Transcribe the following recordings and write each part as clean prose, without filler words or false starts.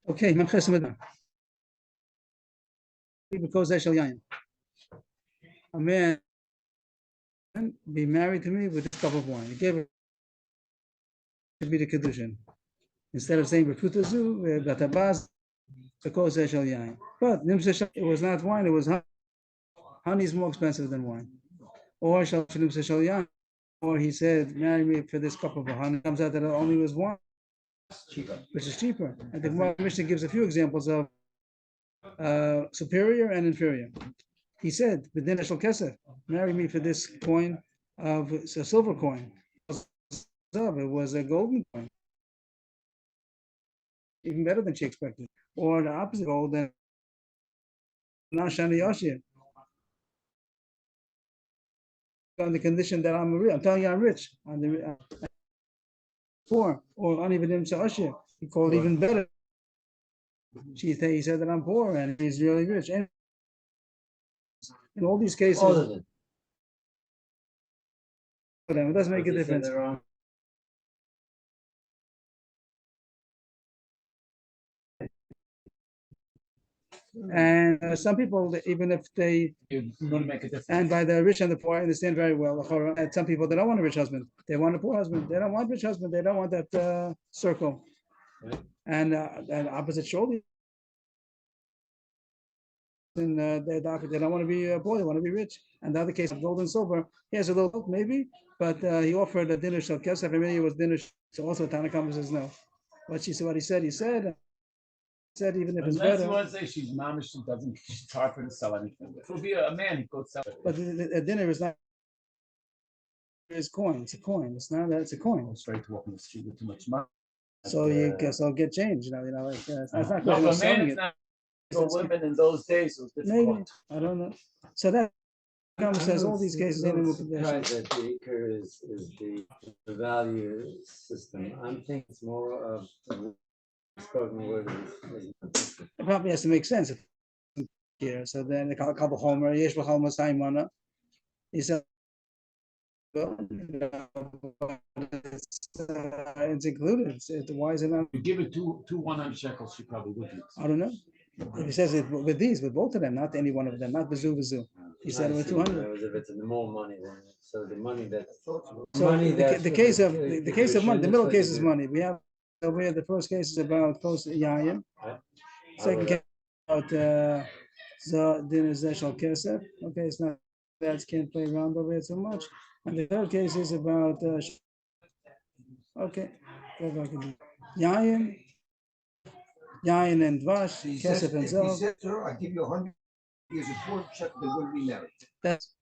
Okay, because a man be married to me with this cup of wine. He gave it to be the Kiddushin. Instead of saying Befutazu, Batabaz, because yain. But it was not wine, it was honey. Honey is more expensive than wine. Or or he said, marry me for this cup of honey. It comes out that it only was wine, which is cheaper. And the Mishnah gives a few examples of superior and inferior. He said, "B'din shel kesef, marry me for this coin of a silver coin. It was a golden coin, even better than she expected. Or the opposite, gold and Nashani Yoshia. On the condition that I'm telling you I'm rich. On the poor, or uneven Yoshia. He called even better. He said that I'm poor and he's really rich. And in all these cases, it doesn't make a difference. And some people, even if they and by the rich and the poor, I understand very well. And some people, they don't want a rich husband; they want a poor husband. They don't want a rich husband; they don't want that circle. Right. And opposite shoulder. And they don't want to be poor; they want to be rich. And the other case of gold and silver, he has a little maybe, but he offered a dinner shel kesef. Maybe it was dinner. So also Tanakh says no. What he said. He said even if it's better. You want to say she's mamish, she's hard for her to sell anything. If it would be a man, he could sell it. But a dinner is not. It's coin. It's a coin. It's not. It's a coin. It's right to walk in the street with too much money. So you guess I'll get change. Like it's not no, but man, it's not. For women in those days, it was difficult. Maybe I don't know. So that says all these cases. Right, that the acre is the value system. I'm thinking it's more of spoken word. It probably has to make sense here. So then the Avrohom, Yesh B'Chalma Saimana. He said, well, it's included. Why is it not? You give it two 100 shekels, she probably would use. I don't know. If he says it with both of them, not any one of them, not Vizu. He said it with 200. If it's more money, then so the money that. So money the case of money, the middle case is money. We have over here the first case is about post Yayim. Second case about dinner shel kesef. Okay, it's not that can't play around over here so much. And the third case is about okay, Yayim and Dvash, Kesef and Zav. He said to her, I give you 100 years of poor check, they wouldn't be married. That's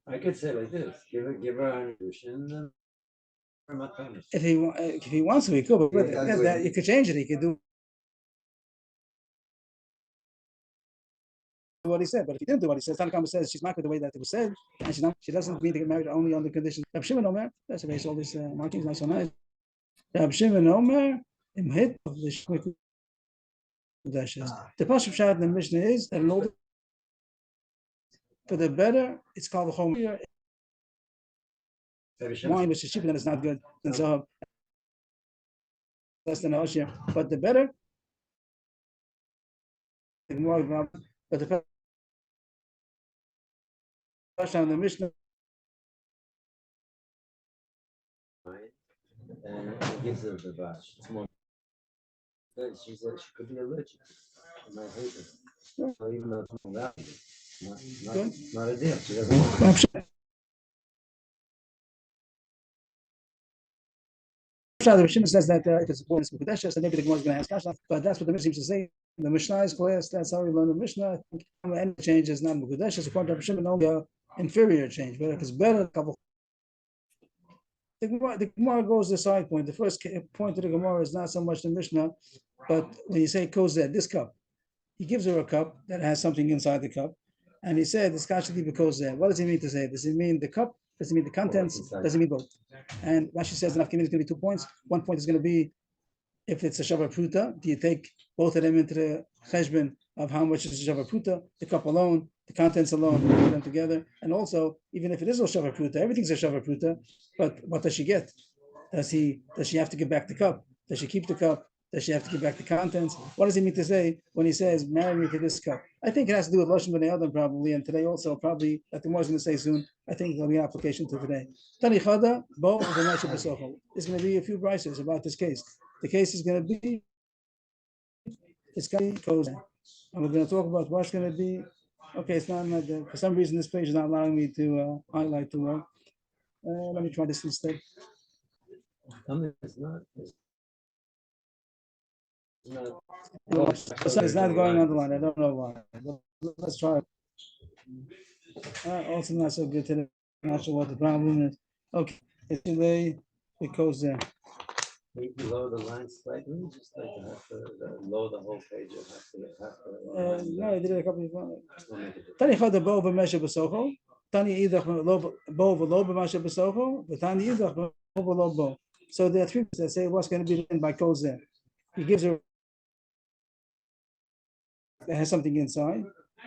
I could say like this: give her an Kiddushin. If he wants to, he could. But you could change it. He could do what he said. But if he didn't do what he said, Tanakh says she's not the way that it was said, and she doesn't mean to get married only on the condition. Reb Shimon Omer, that's why all these markings not so nice. Reb Shimon Omer, im hit of the the pasuk shad in the Mishnah is that in order for the better, it's called the home. Wine which is cheaper than it's not good, and so less than a Oshia. But the better, but the first time the Mishnah. And it gives her the bash. It's more. She said she could be allergic. She might hate it. So even though it's more valuable, not a deal. She doesn't want it. The Shimon says that if it's born in Mekudeshes, then maybe the Gemara is going to ask Kasha, but that's what the Mishnah seems to say. The Mishnah is class. That's how we learn the Mishnah. Any change is not Mekudeshes. According to Shimon, only an inferior change. But if it's better, the Gemara goes the side point. The first point of the Gemara is not so much the Mishnah, but when you say kozeh, this cup, he gives her a cup that has something inside the cup, and he said this kashli kozeh. What does he mean to say? Does he mean the cup? Does it mean the contents? Does it mean both? And Rashi says enough is going to be 2 points. One point is going to be if it's a shavar pruta, do you take both of them into the cheshbon of how much is a shavar pruta, the cup alone, the contents alone, put them together. And also, even if it is a shava pruta, everything's a shava pruta, but what does she get? Does she have to give back the cup? Does she keep the cup? Does she have to give back the contents? What does he mean to say when he says, marry me to this cup? I think it has to do with Lashon B'nai Adam probably, and today also probably, that the Gemara is going to say soon, I think there'll be an application to today. Tani Chada, Bo, There's going to be a few prices about this case. The case is going to be, it's going to be Kozen. And we're going to talk about what's going to be, okay, it's not there. For some reason this page is not allowing me to highlight too well. Let me try this instead. It's not going on the line. I don't know why. Let's try it. Also not so good today. Not sure what the problem is. Okay, today it goes there. Lower the line slightly, just like you have to lower the whole page. You have to No, I did it a couple of times. Tani Chada Bo B'Mesha B'Socho. Tani Idach Bo V'Lo B'Masha B'Socho. Tani Idach Bo V'Lo Bo. So there are three that say what's going to be done by Kozen. He gives her that has something inside,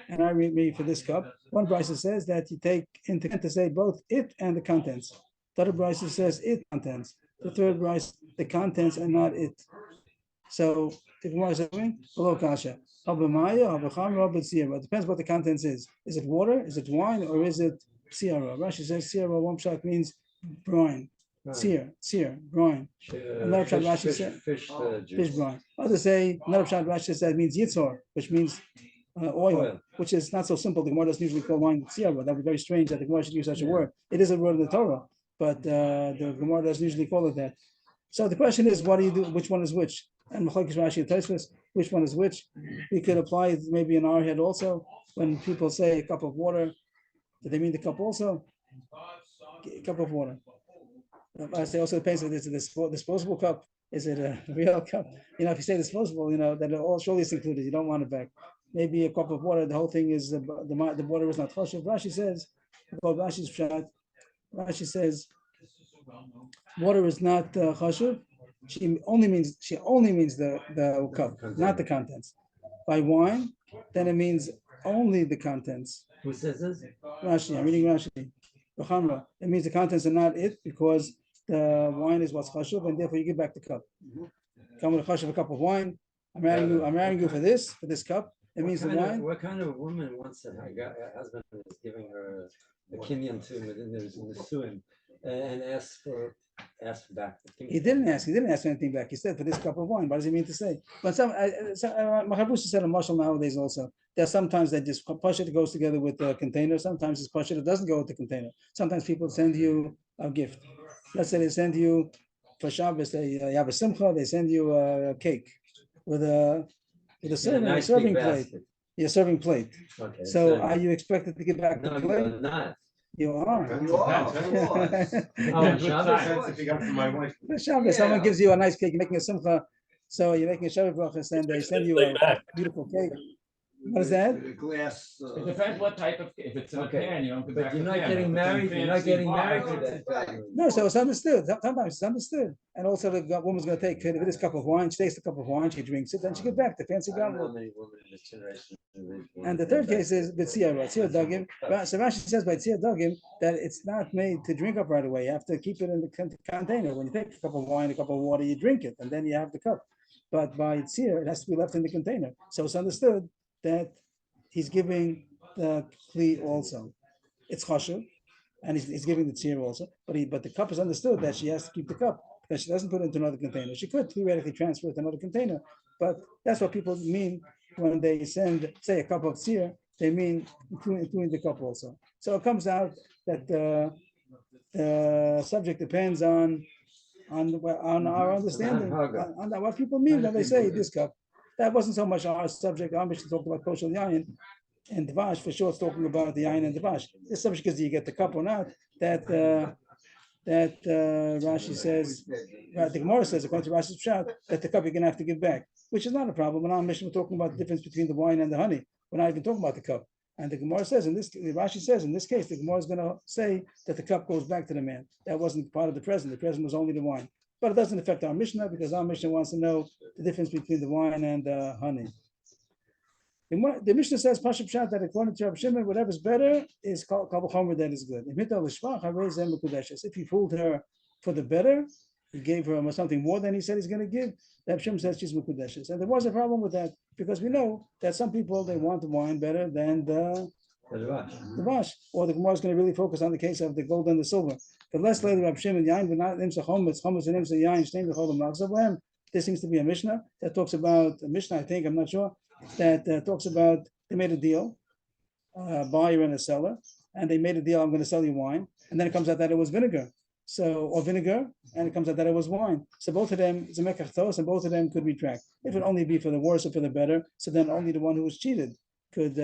and I read for this cup. One Brisa says that you take into account to say both it and the contents. The other Brisa says it contents. The third Brisa, the contents are not it. So the Gemara is saying below kasha. It depends what the contents is. Is it water? Is it wine? Or is it siyara? Rashi says siyara. One shot means brine. Sear, brine. Another pshat Rashi says fish brine. Others say another pshat Rashi says that means yitzor, which means oil, which is not so simple. The Gemara doesn't usually call wine siyara. That would be very strange that the Gemara should use such a word. It is a word in the Torah, but the Gemara doesn't usually call it that. So the question is, what do you do? Which one is which? And Machlokes Rashi and Tosfos, which one is which? We could apply it maybe in our head also. When people say a cup of water, do they mean the cup also? A cup of water. I say also depends if it's a disposable cup. Is it a real cup? If you say disposable, then all surely is included. You don't want it back. Maybe a cup of water. The whole thing is the water is not chashuv. Rashi says, Rashi's pshat. Rashi says, water is not chashuv. She only means the cup, not the contents. By wine, then it means only the contents. Who says this? Rashi. I'm reading Rashi. It means the contents are not it because the wine is what's chashuv, and therefore you give back the cup. Come with a chashuv, a cup of wine. I'm marrying you for this cup. It means the wine. What kind of woman wants a husband is giving her a kinyan to in the suin and asks back? He didn't ask anything back. He said for this cup of wine. What does he mean to say? But Machabusa said a marshal nowadays also. There are sometimes that just pasha goes together with the container. Sometimes it's pasha that doesn't go with the container. Sometimes people send you a gift. Let's say they send you for Shabbos. You have a simcha. They send you a cake with a serving plate. Your serving plate. Okay, so are you expected to give back the plate? No, not. You are. You are. Shabbos, someone gives you a nice cake, you're making a simcha, so you're making a Shabbat brachas, and they send you a beautiful cake. What is that? It depends what type of, if it's in a pan, you don't give back But you're the not pan. getting If it's in married. You're not fancy getting bar, married to that. No, so it's understood. Sometimes it's understood. And also the woman's going to take this cup of wine. She takes the cup of wine, she drinks it, then she gives back the fancy goblet. And the third case is B'tziyah Dagim. So Rashi says by Tziyah Dagim that it's not made to drink up right away. You have to keep it in the container. When you take a cup of wine, a cup of water, you drink it, and then you have the cup. But by Tziyah, it has to be left in the container. So it's understood that he's giving the kli also. It's chashuv, and he's giving the tzir also. But the cup is understood that she has to keep the cup because she doesn't put it into another container. She could theoretically transfer it to another container, but that's what people mean when they send, say, a cup of tzir. They mean including the cup also. So it comes out that the subject depends on our understanding, on what people mean when they say this cup. That wasn't so much our subject. Our mission talked about kosher yayin and dvash. For sure, it's talking about the yayin and dvash. This subject is, do you get the cup or not? That Rashi says, the Gemara says, according to Rashi's pshat, that the cup you're going to have to give back, which is not a problem. In our mission, we're talking about the difference between the wine and the honey. We're not even talking about the cup. And the Gemara says, Rashi says, in this case, the Gemara is going to say that the cup goes back to the man. That wasn't part of the present. The present was only the wine. But it doesn't affect our Mishnah because our Mishnah wants to know the difference between the wine and the honey. The Mishnah says Pashup Pshat that according to Rav Shimon, whatever's better is Kal V'chomer that is good. If he fooled her for the better, he gave her something more than he said he's going to give. Rav Shimon says she's Mekudeshes, and there was a problem with that because we know that some people they want the wine better than the vash, or the Gemara is going to really focus on the case of the gold and the silver. But less later, Rav Shimon Yain v'nat nimsa chometz v'nimsa yain shtein v'cholam nachzav. There seems to be a Mishnah that talks about a Mishnah. I think I'm not sure that talks about they made a deal, buyer and a seller, and they made a deal. I'm going to sell you wine, and then it comes out that it was vinegar, or vinegar, and it comes out that it was wine. So both of them is a mekach tos, and both of them could retract. It would only be for the worse or for the better. So then only the one who was cheated could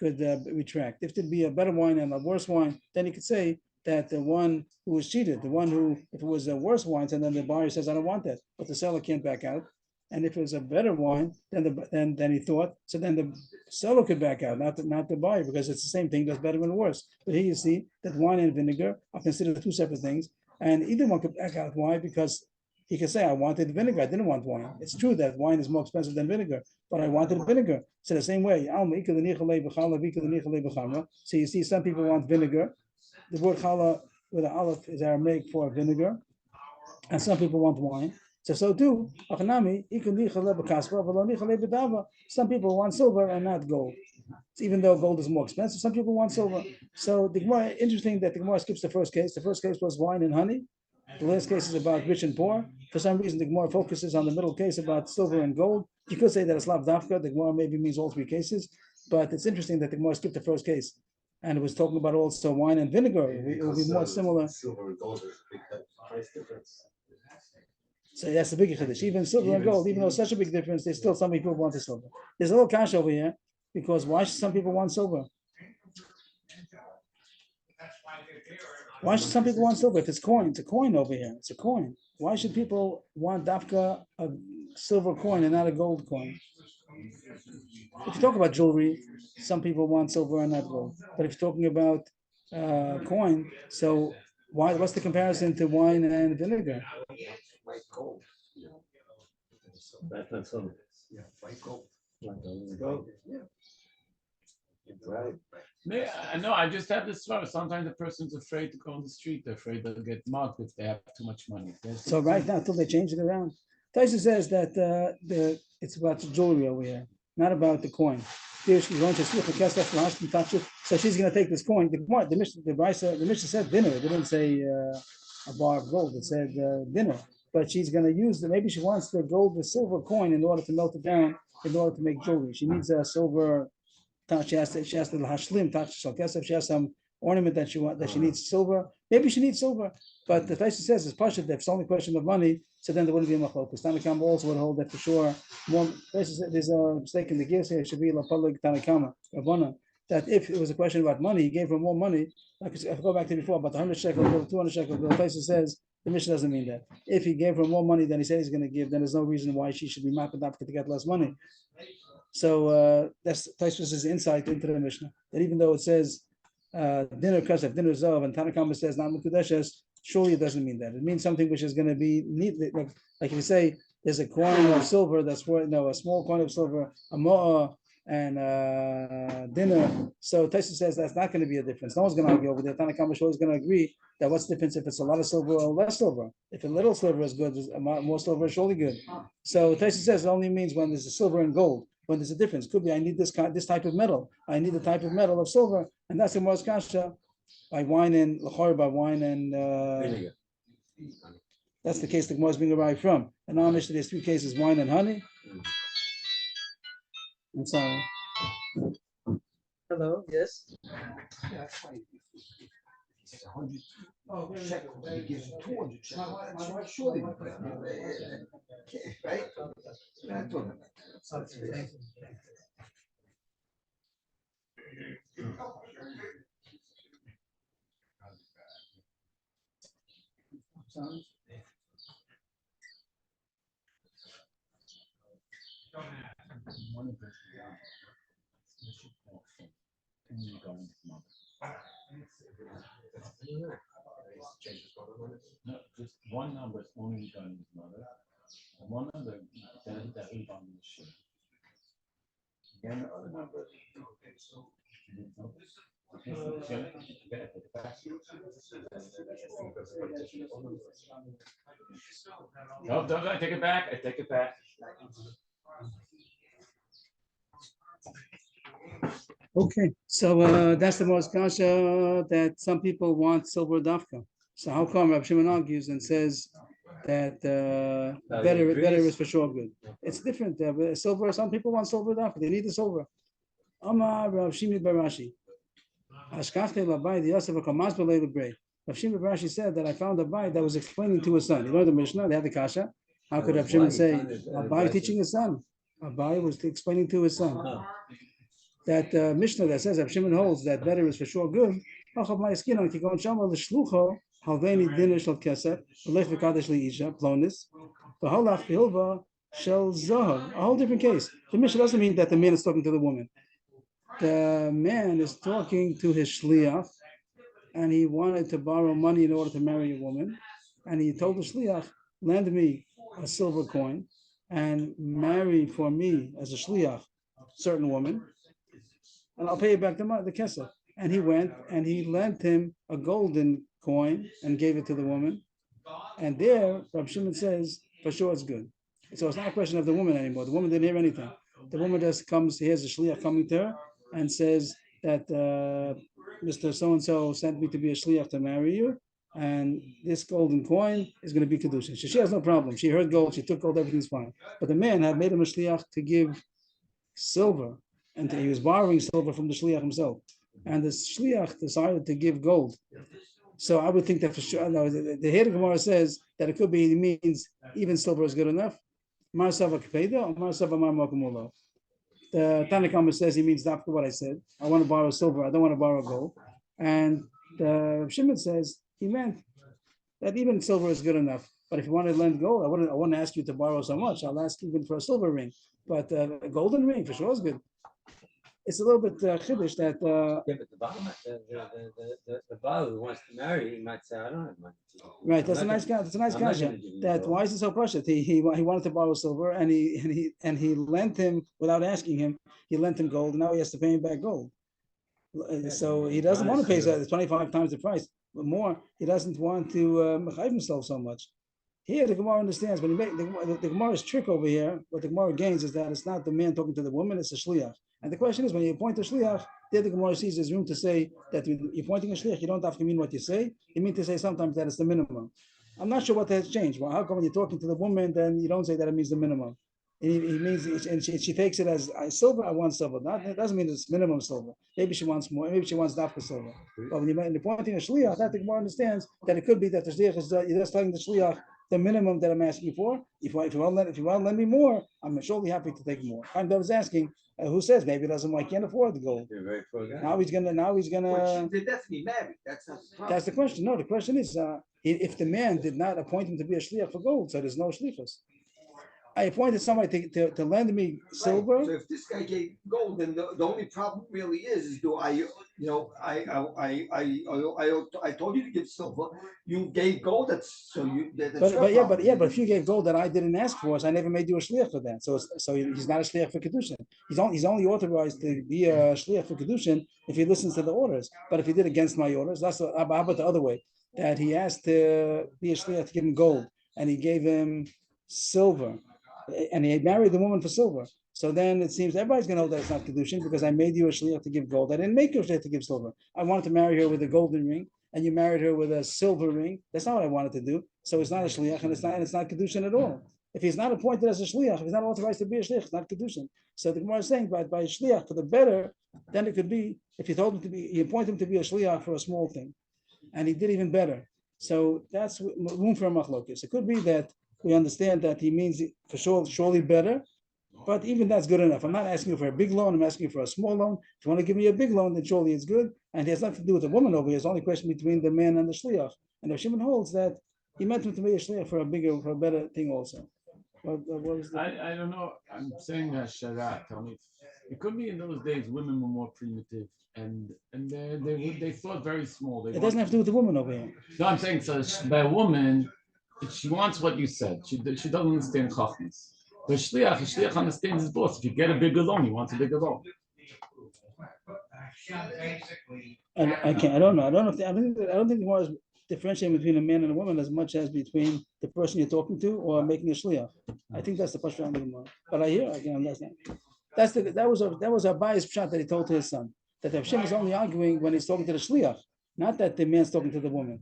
retract. If there'd be a better wine and a worse wine, then you could say that the one who was cheated, the one who, if it was a worse wine, and then the buyer says, I don't want that, but the seller can't back out. And if it was a better wine than he thought, so then the seller could back out, not the buyer, because it's the same thing, that's better and worse. But here you see that wine and vinegar are considered two separate things, and either one could back out. Why? Because he can say, I wanted vinegar, I didn't want wine. It's true that wine is more expensive than vinegar, but I wanted vinegar. So the same way, so you see some people want vinegar. The word challah with an aleph is Aramaic for vinegar, and some people want wine. So too, some people want silver and not gold. Even though gold is more expensive, some people want silver. So the Gemara, interesting that the Gemara skips the first case. The first case was wine and honey. The last case is about rich and poor. For some reason, the Gemara focuses on the middle case about silver and gold. You could say that it's lav dafka. The Gemara maybe means all three cases, but it's interesting that the Gemara skipped the first case. And it was talking about also wine and vinegar. It will be more similar. Silver and gold is a big price difference. So that's the big chiddush. Even silver and gold, even though it's such a big difference, there's still some people want the silver. There's a little cash over here because why should some people want silver? Why should some people want silver? If it's a coin over here. It's a coin. Why should people want dafka a silver coin and not a gold coin? If you talk about jewelry, some people want silver and not gold. But if you're talking about coin, so what's the comparison to wine and vinegar? White gold. That's not so. Yeah, white gold. Gold. Yeah. Right. Yeah, I know. I just have this thought. Sometimes the person's afraid to go on the street. They're afraid they'll get mugged if they have too much money. So right now, until they change it around, Tyson says that it's about the jewelry over here, not about the coin. Here she's going to slip the kesef and touch it. So she's going to take this coin. The Mishnah said dinner. It didn't say a bar of gold. It said dinner. But she's going to use it. Maybe she wants the gold, the silver coin, in order to melt it down, in order to make jewelry. She needs a silver. She has to hashlim touch kesef. She has some ornament that she needs silver. Maybe she needs silver. But the Taisa says it's pashut. If it's only a question of money, so then there wouldn't be a machlokus. Tanakama also would hold that for sure. There's a mistake in the gears here. It should be la public Tanakama Rabbanan. That if it was a question about money, he gave her more money. Like I go back to before about the 100 shekel bill, 200 shekel bill. Taisa says the mission doesn't mean that. If he gave her more money than he said he's going to give, then there's no reason why she should be mapped up to get less money. So that's Taisva's insight into the Mishnah. That even though it says dinner kasef, dinner zav, and Tanakama says not mukudeshes, surely it doesn't mean that. It means something which is going to be neat. Like if you say there's a coin of silver that's worth, a small coin of silver, a mo'ah, and dinner. So Taisva says that's not going to be a difference. No one's going to argue over there. Tanakama is going to agree that what's the difference if it's a lot of silver or less silver? If a little silver is good, more silver is surely good. So Taisva says it only means when there's a silver and gold. When there's a difference, could be I need this type of metal. I need the type of metal of silver, and that's the Gemara's kasha by wine and vinegar. That's the case the Gemara is being arrived from. And now there's three cases: wine and honey. I'm sorry. Hello. Yes. Yeah, that's fine. It's 100 shekel. He gives you 200 shekel. That's right. Surely, right? That's what One of the no, just one number is only regarding his mother, and one number that read on the ship. Again, the other number. No, don't, I take it back. I take it back. Okay, so that's the most kasha that some people want silver dafka. So how come Rav Shimon argues and says that better is for sure good? It's different. Silver, some people want silver dafka. They need the silver. Amar Rav Shimi Barashi. Ashkafte labai the Yosef Kamas B'Lei Lebrei. Rav Shimi Barashi said that I found a Bai that was explaining to his son. You know the Mishnah, they had the kasha. How could Rav Shimon say a Bai teaching his son? A Bai was explaining to his son. That Mishnah that says Rav Shimon holds that better is for sure good. A whole different case. The Mishnah doesn't mean that the man is talking to the woman. The man is talking to his shliach, and he wanted to borrow money in order to marry a woman, and he told the shliach, lend me a silver coin and marry for me as a shliach certain woman, and I'll pay you back the kesef. And he went and he lent him a golden coin and gave it to the woman. And there, Rav Shimon says, for sure it's good. So it's not a question of the woman anymore. The woman didn't hear anything. The woman just comes, here's a shliach coming to her and says that Mr. So-and-so sent me to be a shliach to marry you. And this golden coin is going to be Kiddushin. So she has no problem. She heard gold, she took gold, everything's fine. But the man had made him a shliach to give silver. And he was borrowing silver from the shliach himself, and the shliach decided to give gold. So I would think that for sure. No, the Heda Gemara says that it could be, it means even silver is good enough. Mar Sava Kpeda or Mar Sava Mar Mokamulo. The Tanakhama says he means after what I said. I want to borrow silver. I don't want to borrow gold. And the Shimon says he meant that even silver is good enough. But if you want to lend gold, I wouldn't ask you to borrow so much. I'll ask you even for a silver ring. But a golden ring for sure is good. It's a little bit chiddush that. Yeah, but the bottom, the Baal who wants to marry, he might say, I don't have money. Right, that's a nice guy. That's a nice guy. That why is it so precious? He wanted to borrow silver, and he lent him without asking him. He lent him gold, and now he has to pay him back gold. So he doesn't want to pay 25 times the price, but more. He doesn't want to mechayiv himself so much. Here, the Gemara understands when he make the Gemara's trick over here. What the Gemara gains is that it's not the man talking to the woman; it's a shliach. And the question is, when you appoint a shliach, there the Gemara sees there's room to say that you're appointing a shliach, you don't have to mean what you say. You mean to say sometimes that it's the minimum. I'm not sure what has changed. Well, how come when you're talking to the woman, then you don't say that it means the minimum? He means, and she takes it as silver. I want silver. It doesn't mean it's minimum silver. Maybe she wants more. Maybe she wants dafka silver. But when you're appointing a shliach, that the Gemara understands that it could be that the shliach is you're just telling the shliach the minimum that I'm asking for. If you want to lend me more, I'm surely happy to take more. I was asking, who says maybe he doesn't? I can't afford the gold. Now he's gonna. Well, they're definitely married. That's not the problem. That's the question. No, the question is, if the man did not appoint him to be a shliach for gold, so there's no shlichus. I appointed somebody to lend me silver. Right. So if this guy gave gold, then the only problem really is do I told you to give silver, you gave gold. That's so you. That's but if you gave gold that I didn't ask for, so I never made you a shliach for that. So he's not a shliach for Kiddushin. He's only authorized to be a shliach for Kiddushin if he listens to the orders. But if he did against my orders, that's how about the other way, that he asked to be a shliach to give him gold, and he gave him silver. And he married the woman for silver. So then it seems everybody's going to hold that it's not Kiddushin because I made you a shliach to give gold. I didn't make you a shliach to give silver. I wanted to marry her with a golden ring, and you married her with a silver ring. That's not what I wanted to do. So it's not a shliach, and it's not Kiddushin at all. If he's not appointed as a shliach, if he's not authorized to be a shliach, it's not Kiddushin. So the Gemara is saying by a shliach for the better, then it could be if he told him to be, he appointed him to be a shliach for a small thing, and he did even better. So that's room for a machlokes. It could be that we understand that he means for sure, surely better, but even that's good enough. I'm not asking you for a big loan, I'm asking you for a small loan. If you want to give me a big loan, then surely it's good. And it has nothing to do with the woman over here. It's only a question between the man and the shliach. And if Shimon holds that he meant him to be a shliach for a better thing also. What was that? I don't know. I'm saying Sharat. Tell me, it could be in those days women were more primitive and they thought very small. It doesn't have to do with the woman over here. No, I'm saying so. By a woman, she wants what you said. She doesn't understand chachmas. The shliach understands his boss. If you get a bigger loan, he wants a bigger loan. I can't. I don't know. I don't know. If I don't think the Gemara is differentiating between a man and a woman as much as between the person you're talking to or making a shliach. I think that's the pashut of the Gemara. But I can understand. That was a biased pshat that he told to his son, that the Hashem is only arguing when he's talking to the shliach, not that the man's talking to the woman.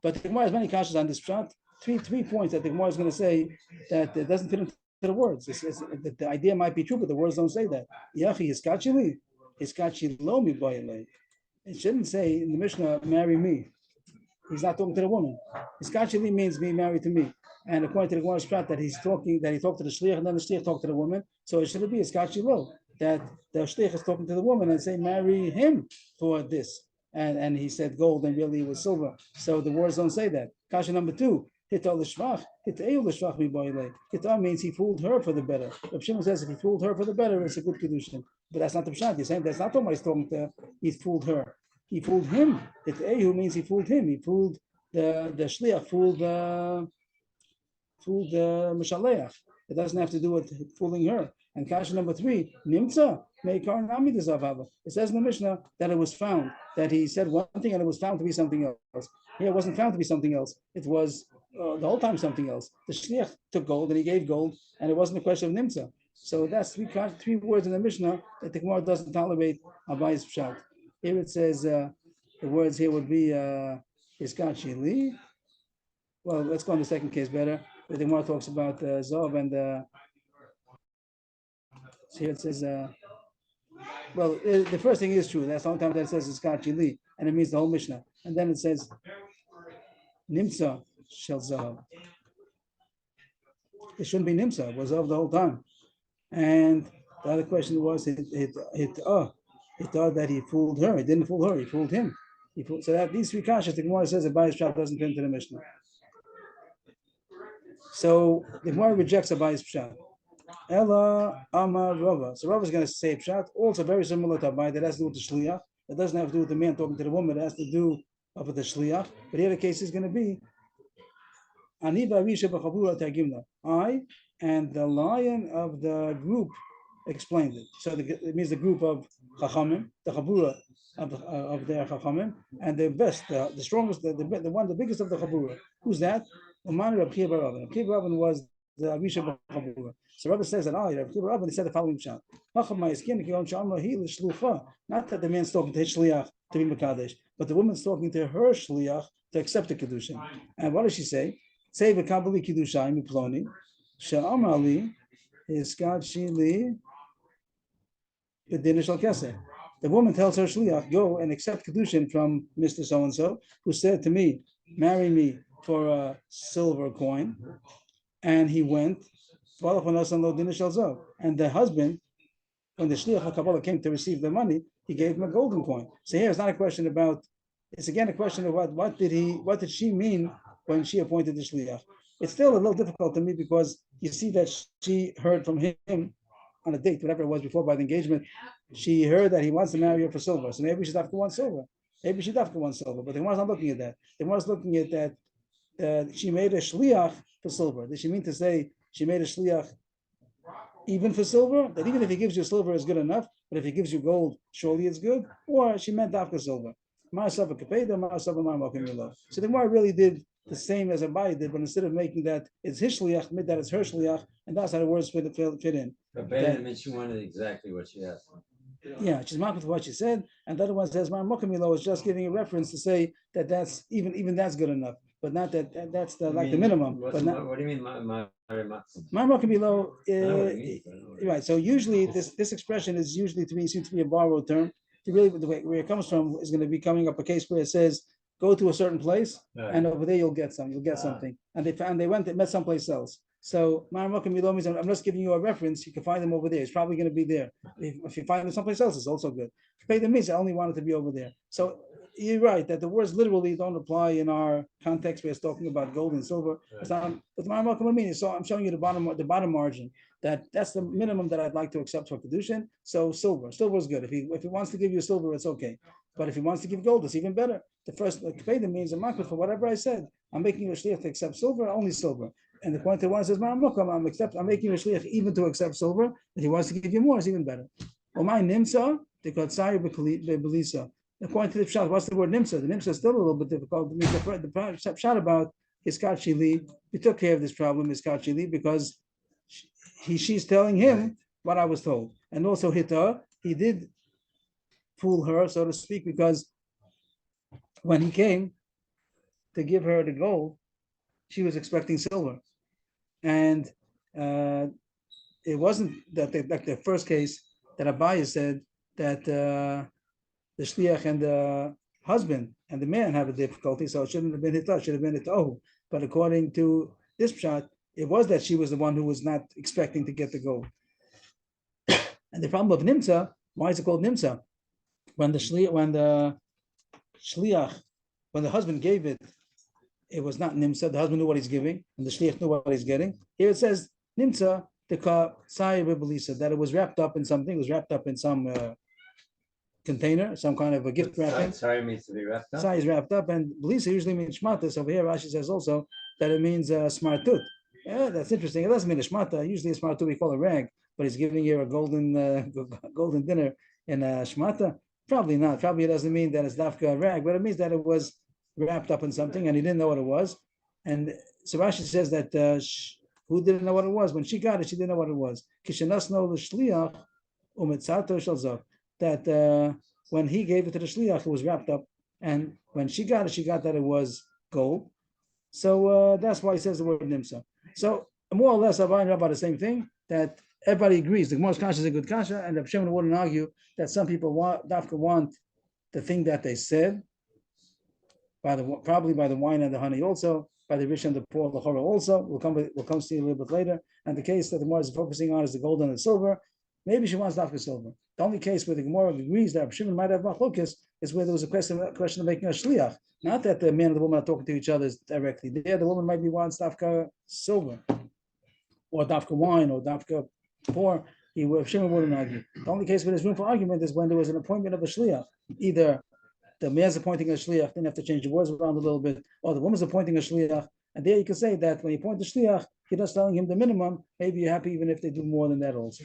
But the Gemara has many kashas on this pshat. Three points that the Gemara is going to say that it doesn't fit into the words. The idea might be true, but the words don't say that. Yachi iskachili, iskachilo mi boyle. It shouldn't say in the Mishnah, marry me. He's not talking to the woman. Iskachili means be married to me. And according to the Gemara's pshat, that he talked to the shliach, and then the shliach talked to the woman. So it should be iskachilo, that the shliach is talking to the woman and say, marry him for this. And he said gold, and really it was silver. So the words don't say that. Kasha number 2. Hita l'shvach, hita l'shvach mi boile. Hita means he fooled her for the better. Rav Shimon says if he fooled her for the better, it's a good Kiddushin. But that's not the pshat. You're saying that's not what he's talking to. He fooled her. He fooled him. Hita means he fooled him. He fooled the shliach, fooled the mishaleach. It doesn't have to do with fooling her. And kasha number 3, nimtza meikar nami dezavava. It says in the Mishnah that it was found, that he said one thing and it was found to be something else. Here it wasn't found to be something else. It was the whole time something else. The shliach took gold and he gave gold, and it wasn't a question of nimtza. So that's three words in the Mishnah that the Gemara doesn't tolerate abayis pshat. Here it says the words here would be iskachi li. Well, let's go on the second case better. The Gemara talks about Zov and so here it says the first thing is true. That's the only time that it says iskachi li, and it means the whole Mishnah. And then it says nimtza shel zahav. It shouldn't be nimtza. It was of the whole time. And the other question was it thought that he fooled her. He didn't fool her. He fooled him. So that these 3 kashas, the Gemara says that Abayis pshat doesn't fit into the Mishnah. So the Gemara rejects Abayis pshat. Ella Amar Rava. So Rava is going to say pshat, also very similar to Abayis. That has to do with the shliach. It doesn't have to do with the man talking to the woman. It has to do with the shliach. But here the case is going to be Ani v'avisha b'chavura targimna. I and the lion of the group explained it. So it means the group of chachamim, the chavura of their chachamim, and the best, the strongest, the one, the biggest of the chavura. Who's that? Uman Rav Chiya bar Rabban. Rav Chiya bar Rabban was the avisha b'chavura. So Rabbi says that Rav Chiya bar Rabban, he said the following pshat. Not that the man's talking to his shliach to be mekadesh, but the woman's talking to her shliach to accept the Kiddushin. And what does she say? Say v'kabali Kiddushay miploni she'amar li iskadshi li b'din shel keser. The woman tells her shliach, go and accept Kiddushin from Mr. So-and-so, who said to me, marry me for a silver coin. And he went, and the husband, when the shliach HaKabbalah came to receive the money, he gave him a golden coin. So here it's not a question about, it's again a question of what did she mean when she appointed the shliach. It's still a little difficult to me because you see that she heard from him on a date, whatever it was before by the engagement, she heard that he wants to marry her for silver. So maybe she'd have to want silver. Maybe she'd have to want silver. But the Gemara's not looking at that. The Gemara's looking at that she made a shliach for silver. Did she mean to say she made a shliach even for silver? That even if he gives you silver is good enough, but if he gives you gold, surely it's good? Or she meant after silver. So the Gemara really did the same as Abai did, but instead of making that it's his shliach, made that it's her shliach, and that's how the words fit in. But Balaam, she wanted exactly what she asked. Yeah, she's marked with what she said, and the other one says Mar Mokamilo is just giving a reference to say that that's even that's good enough, but not that's the like the minimum. But not, what do you mean, Mar Mokamilo? Right. So usually this expression is usually seems to be a borrowed term. To really, the way where it comes from is going to be coming up a case where it says go to a certain place, and over there you'll get something. And they met someplace else. So Maramokim means I'm just giving you a reference. You can find them over there. It's probably going to be there. If you find them someplace else, it's also good. Pay them means I only want it to be over there. So you're right that the words literally don't apply in our context where it's talking about gold and silver. It's not, but Maramokim means so I'm showing you the bottom margin. That's the minimum that I'd like to accept for Kiddushin. So silver is good. If he wants to give you silver, it's okay. But if he wants to give gold, it's even better. The first Kpeda means a market for whatever I said. I'm making a shliach to accept silver, only silver. And the point that one says, I'm making you a shliach even to accept silver, and he wants to give you more, it's even better. Or my nimsa, they call tsayu belisa. According to the pshat, what's the word nimsa? The nimsa is still a little bit difficult. The pshat about Iskachili, we took care of this problem, Iskachili, because she's telling him what I was told. And also Hita, he did fool her, so to speak, because when he came to give her the gold, she was expecting silver. And it wasn't that like the first case that Abaya said that the shliach and the husband and the man have a difficulty, so it shouldn't have been Hita, it should have been Hitahu. But according to this pshat, it was that she was the one who was not expecting to get the gold. And the problem of Nimsa, why is it called Nimsa? When the shliach, when the husband gave it, it was not Nimsa. The husband knew what he's giving, and the shliach knew what he's getting. Here it says Nimsa, the Belisa, that it was wrapped up in something. It was wrapped up in some container, some kind of a gift wrapping. Sorry means to be wrapped up. Sai is wrapped up, and Belisa usually means shmatas. Over here, Rashi says also that it means smartut. Yeah, that's interesting. It doesn't mean a shmata. Usually a smartut we call a rag, but he's giving you a golden dinner in a shmata. Probably not. Probably it doesn't mean that it's dafka a rag, but it means that it was wrapped up in something and he didn't know what it was. And so Rashi says that who didn't know what it was? When she got it, she didn't know what it was. That when he gave it to the shliach, it was wrapped up, and when she got that it was gold. So that's why he says the word nimsa. So more or less, Rabbi and Rabbi the same thing, that everybody agrees. The Gemara's kasha is a good kasha, and the Shimon wouldn't argue that some people want the thing that they said, probably by the wine and the honey also, by the rich and the poor, the chora also. We'll come see a little bit later. And the case that the Gemara is focusing on is the gold and the silver. Maybe she wants dafka silver. The only case where the Gemara agrees that Shimon might have machlokes is where there was a question of making a shliach. Not that the man and the woman are talking to each other directly. There, the woman might be wants dafka silver, or dafka wine, or dafka poor. Shimon wouldn't argue. The only case where there's room for argument is when there was an appointment of a shliach. Either the man's appointing a shliach, then have to change the words around a little bit, or the woman's appointing a shliach. And there you can say that when you appoint the shliach, you're just telling him the minimum. Maybe you're happy even if they do more than that also.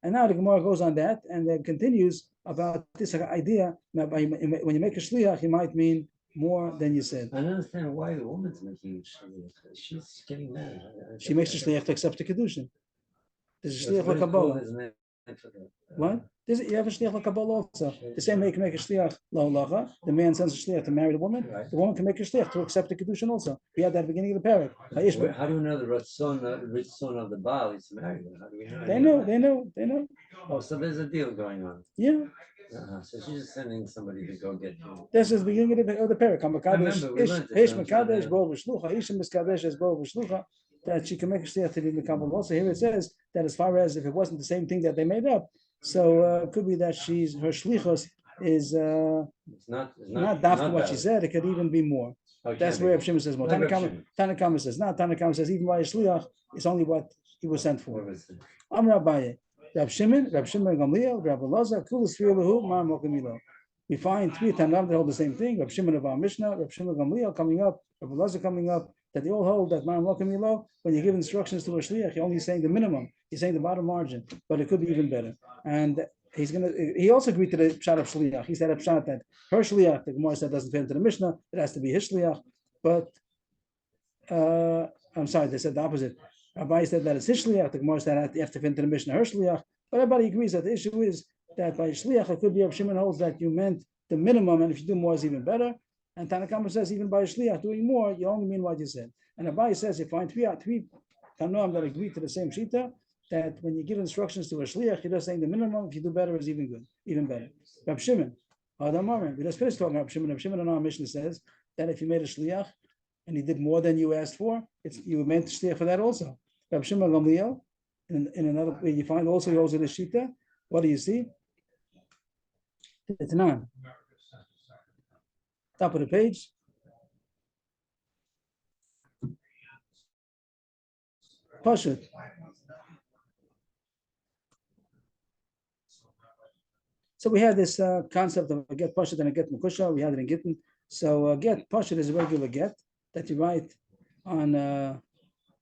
And now the Gemara goes on that and then continues about this idea that when you make a shliach, it might mean more than you said. I don't understand why the woman's making shliach. She's getting married. She makes a shliach to accept the Kiddushin. There's a shliach like Kabbalah. What? You have a shliach like Kabbalah also. The same way you can make a shliach la'olacha. The man sends a shliach to marry the woman. Right. The woman can make a shliach to accept the Kiddushin also. We had that at the beginning of the parak. How do we know the Ratzon of the Baal is married? How do we know? They know. Oh, so there's a deal going on. Yeah. So she's just sending somebody to go get you. This is the beginning of the parak. That she can make a shliach to be mekabel. Also, here it says that as far as if it wasn't the same thing that they made up, so it could be that her shlichus is not dafka what she said. It could even be more. That's where Reb Shimon says more. Tanakama says not. Tanakama says even by a shliach, it's only what he was sent for. Amar Abaye, Reb Shimon Gamliel, Reb Elazar, Kulas Fi'ulahu, Mar Mokamilo. We find three Tanam that hold the same thing. Reb Shimon of our Mishnah, Reb Shimon Gamliel coming up, Reb Elazar coming up. That they all hold that Mar Mokamilo. When you give instructions to a shliach, you're only saying the minimum. He's saying the bottom margin, but it could be even better. And he also agreed to the pshat of shliach. He said a pshat that her shliach, the Gemara said, doesn't fit into the Mishnah. It has to be his shliach. But I'm sorry, they said the opposite. Rabbi said that it's his shliach. The Gemara said you have to fit into the Mishnah her shliach. But everybody agrees that the issue is that by shliach it could be Reb Shimon holds that you meant the minimum, and if you do more is even better. And Tanakama says even by a shliach doing more, you only mean what you said. And Abai says you find three Tanoim that agree to the same shita, that when you give instructions to a shliach, you're just saying the minimum. If you do better, is even good, even better. Reb Shimon, we just finished talking about Reb Shimon. Reb Shimon in our Mishnah says that if you made a shliach and he did more than you asked for, you meant shliach for that also. Reb Shimon Gamliel, in another way, you find also the shita. What do you see? It's none. Top of the page. Pashut. So we had this concept of a get Pashut and a get Makusha. We had it in Gittin. So get Pashut is a regular get that you write on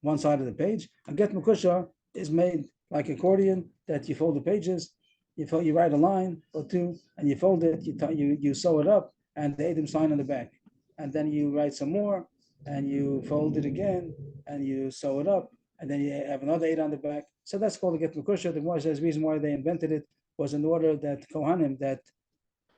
one side of the page. A get Mekusha is made like accordion, that you fold the pages, you write a line or two, and you fold it, you sew it up, and the Edom sign on the back. And then you write some more, and you fold it again, and you sew it up, and then you have another 8 on the back. So that's called a get Mekusha. The Gemara says the reason why they invented it was in order that Kohanim that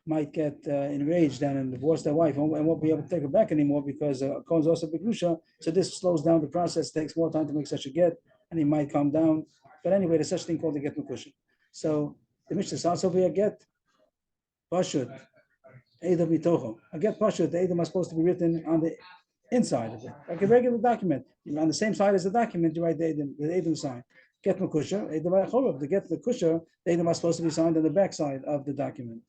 might get enraged and divorce their wife and won't be able to take her back anymore because Kohen's also Begrusha. So this slows down the process, takes more time to make such a get, and he might calm down. But anyway, there's such a thing called the get Mekusha. So the Mishnah starts over here, get Pashut, Edom Mitocho. A get Pashut, the Edom are supposed to be written on the inside of it, like a regular document. On the same side as the document, you write the Edom sign. Get Mekusha, Edom Achorov. The get the Kusha, the Edom are supposed to be signed on the back side of the document.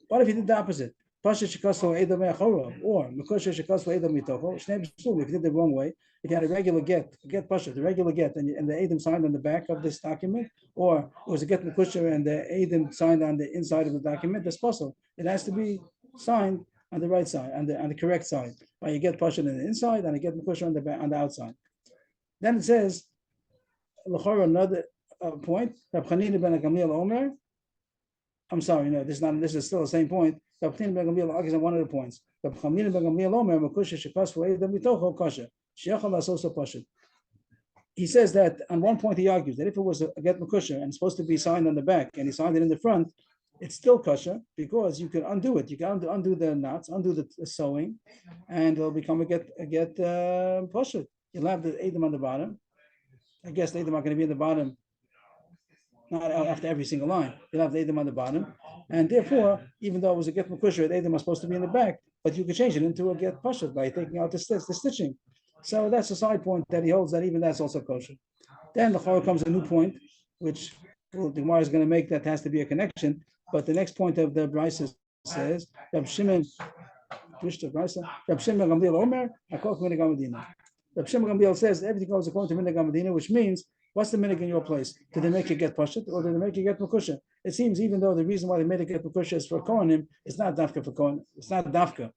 What if you did the opposite? Pasha shekaso edom me'achorov, or Mekusha shekaso edom mitocho. Shnei b'shul. If you did the wrong way, if you had a regular get pasha, the regular get, and the edom signed on the back of this document, or it was a get Mekusha and the edom signed on the inside of the document, that's possible. It has to be signed on the right side, on the correct side. Right? You get pasha on the inside and you get Mekusha on the outside. Then it says, l'chora, another point. Rab Chanina ben Gamliel Omer. I'm sorry, no, this is still the same point. Rab Chanina ben Gamliel argues on one of the points. Rab Chanina ben Gamliel Omer, Mekusha shekas v'edom mitocho kasha. She'achal la'asos pasha. He says that on one point he argues that if it was a get Mekusha and it's supposed to be signed on the back and he signed it in the front, it's still kasha because you can undo it. You can undo the knots, undo the sewing, and it'll become a get pasha. You'll have the edom on the bottom. I guess the edom are going to be in the bottom, not after every single line. You'll have the edom on the bottom, and therefore, even though it was a get Mekusha, the edom are supposed to be in the back, but you could change it into a get pasha by taking out the stitching. So that's a side point that he holds that even that's also kosher. Then the Chorah comes a new point, which the Gemara is going to make that has to be a connection. But the next point of the Brisa says, Rab Shimon, Rab Shimon Gamliel Omer, Hakol K'minhag HaMedina. Rab Shimon Gamliel says everything goes according to Minhag HaMedina, which means what's the minhag in your place? Did they make you get Pashat or did they make you get Mekusha? It seems even though the reason why they made it get Mekusha is for Kohanim, it's not Dafka for Kohanim. It's not Dafka.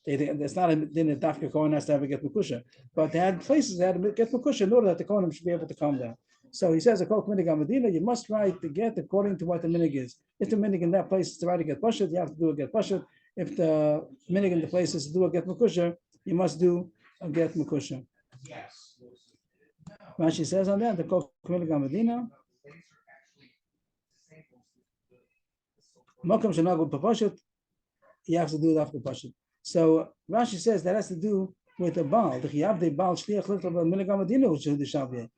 It's not a Dafka Kohen has to have a get Mekusha. But they had places that had to get Mekusha in order that the Kohanim should be able to calm down. So he says, Hakol K'minhag HaMedina, you must write the get according to what the minhag is. If the minhag in that place is to write a get Pashat, you have to do a get Pashat. If the minhag in the place is to do a get Mekusha, you must do a get Mekusha. Rashi says on that, the Hakol K'minhag HaMedina, Makam Shenagul Papashat, you have to do it after Pashat. So Rashi says that has to do with the Baal. The Chiyavdei Baal Shliach Lichtav Minhag HaMedina, which is the Shaveh.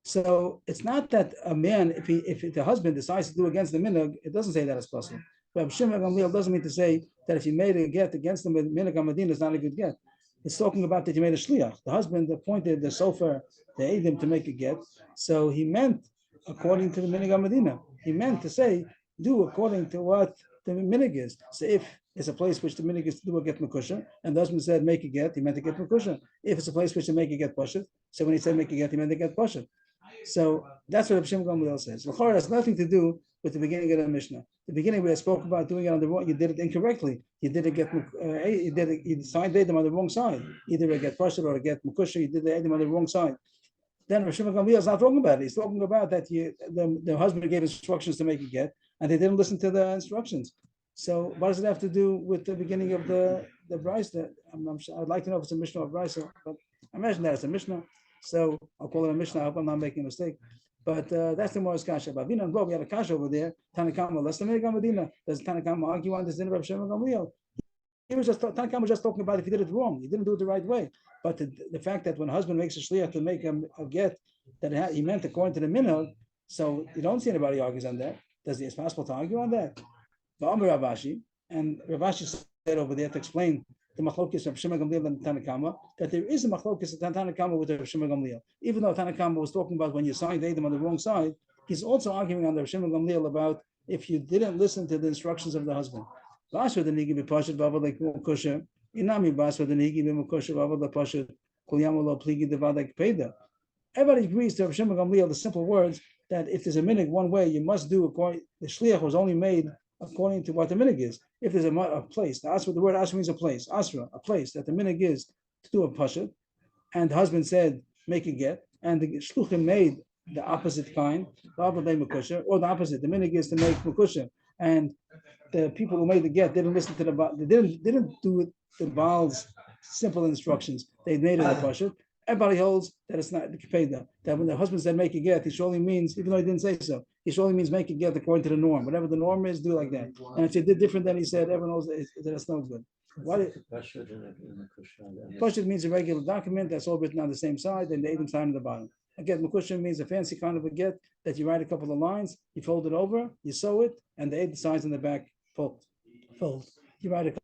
So it's not that a man, if the husband decides to do against the minhag, it doesn't say that it's possible. But Shimon Gamliel doesn't mean to say that if you made a get against the minhag HaMedina, it's not a good get. It's talking about that you made a shliach. The husband appointed the sofer, the edim, to make a get. So he meant according to the minhag HaMedina. He meant to say do according to what the minhag is. So if it's a place which the minhag is to do a get Mekusha, and the husband said make a get, he meant to get Mekusha. If it's a place which to make a get Pashat, so when he said make a get, he meant to get Pashat. So that's what Reb Shimon Gamliel says. L'chorah has nothing to do with the beginning of the Mishnah. The beginning where I spoke about doing it on the wrong, you did it incorrectly. You did it get, you signed Edom on the wrong side. Either a get Pashat or a get Mekusha. You did the Edom on the wrong side. Then Reb Shimon Gamliel is not talking about it. He's talking about that the husband gave instructions to make a get, and they didn't listen to the instructions. So what does it have to do with the beginning of the Brisa? I'd like to know if it's a Mishnah or Brisa, but I imagine that it's a Mishnah. So I'll call it a Mishnah. I hope I'm not making a mistake. But that's the Morris Kasha. But Vina and Bo, we had a Kasha over there. Tanakama, less than Medina. Does Tanakama argue on this din of Reb Shimon Gamliel? Tanakama was just talking about if he did it wrong. He didn't do it the right way. But the fact that when a husband makes a shliach to make a get, that he meant according to the minhag, so you don't see anybody argues on that. It's possible to argue on that? The Amar Ravashi, and Ravashi said over there to explain the machlokes of Shimon Gamliel and Tanakama, that there is a machlokes of Tanakama with the Shimon Gamliel. Even though Tanakama was talking about when you signed Edom on the wrong side, he's also arguing on the Shimon Gamliel about if you didn't listen to the instructions of the husband. Everybody agrees to Shimon Gamliel the simple words that if there's a minhag one way, you must do according. The shliach was only made according to what the minhag is. If there's a place, the word asra means a place, asra, a place that the minhag is to do a pashat, and the husband said make a get, and the shluchim made the opposite kind, or the opposite. The minig is to make mukusha, and the people who made the get didn't listen to they didn't do the Baal's simple instructions. They made it a pashut. Everybody holds that it's not the kipeda. That when the husband said make a get, he surely means, even though he didn't say so, he surely means make a get according to the norm. Whatever the norm is, do like that. And if you did different than he said, everyone knows that it's no good. Pashut means a regular document that's all written on the same side and the Adam sign on the bottom. Again, Mukusha means a fancy kind of a get that you write a couple of lines, you fold it over, you sew it, and the Adam signs in the back fold. You write a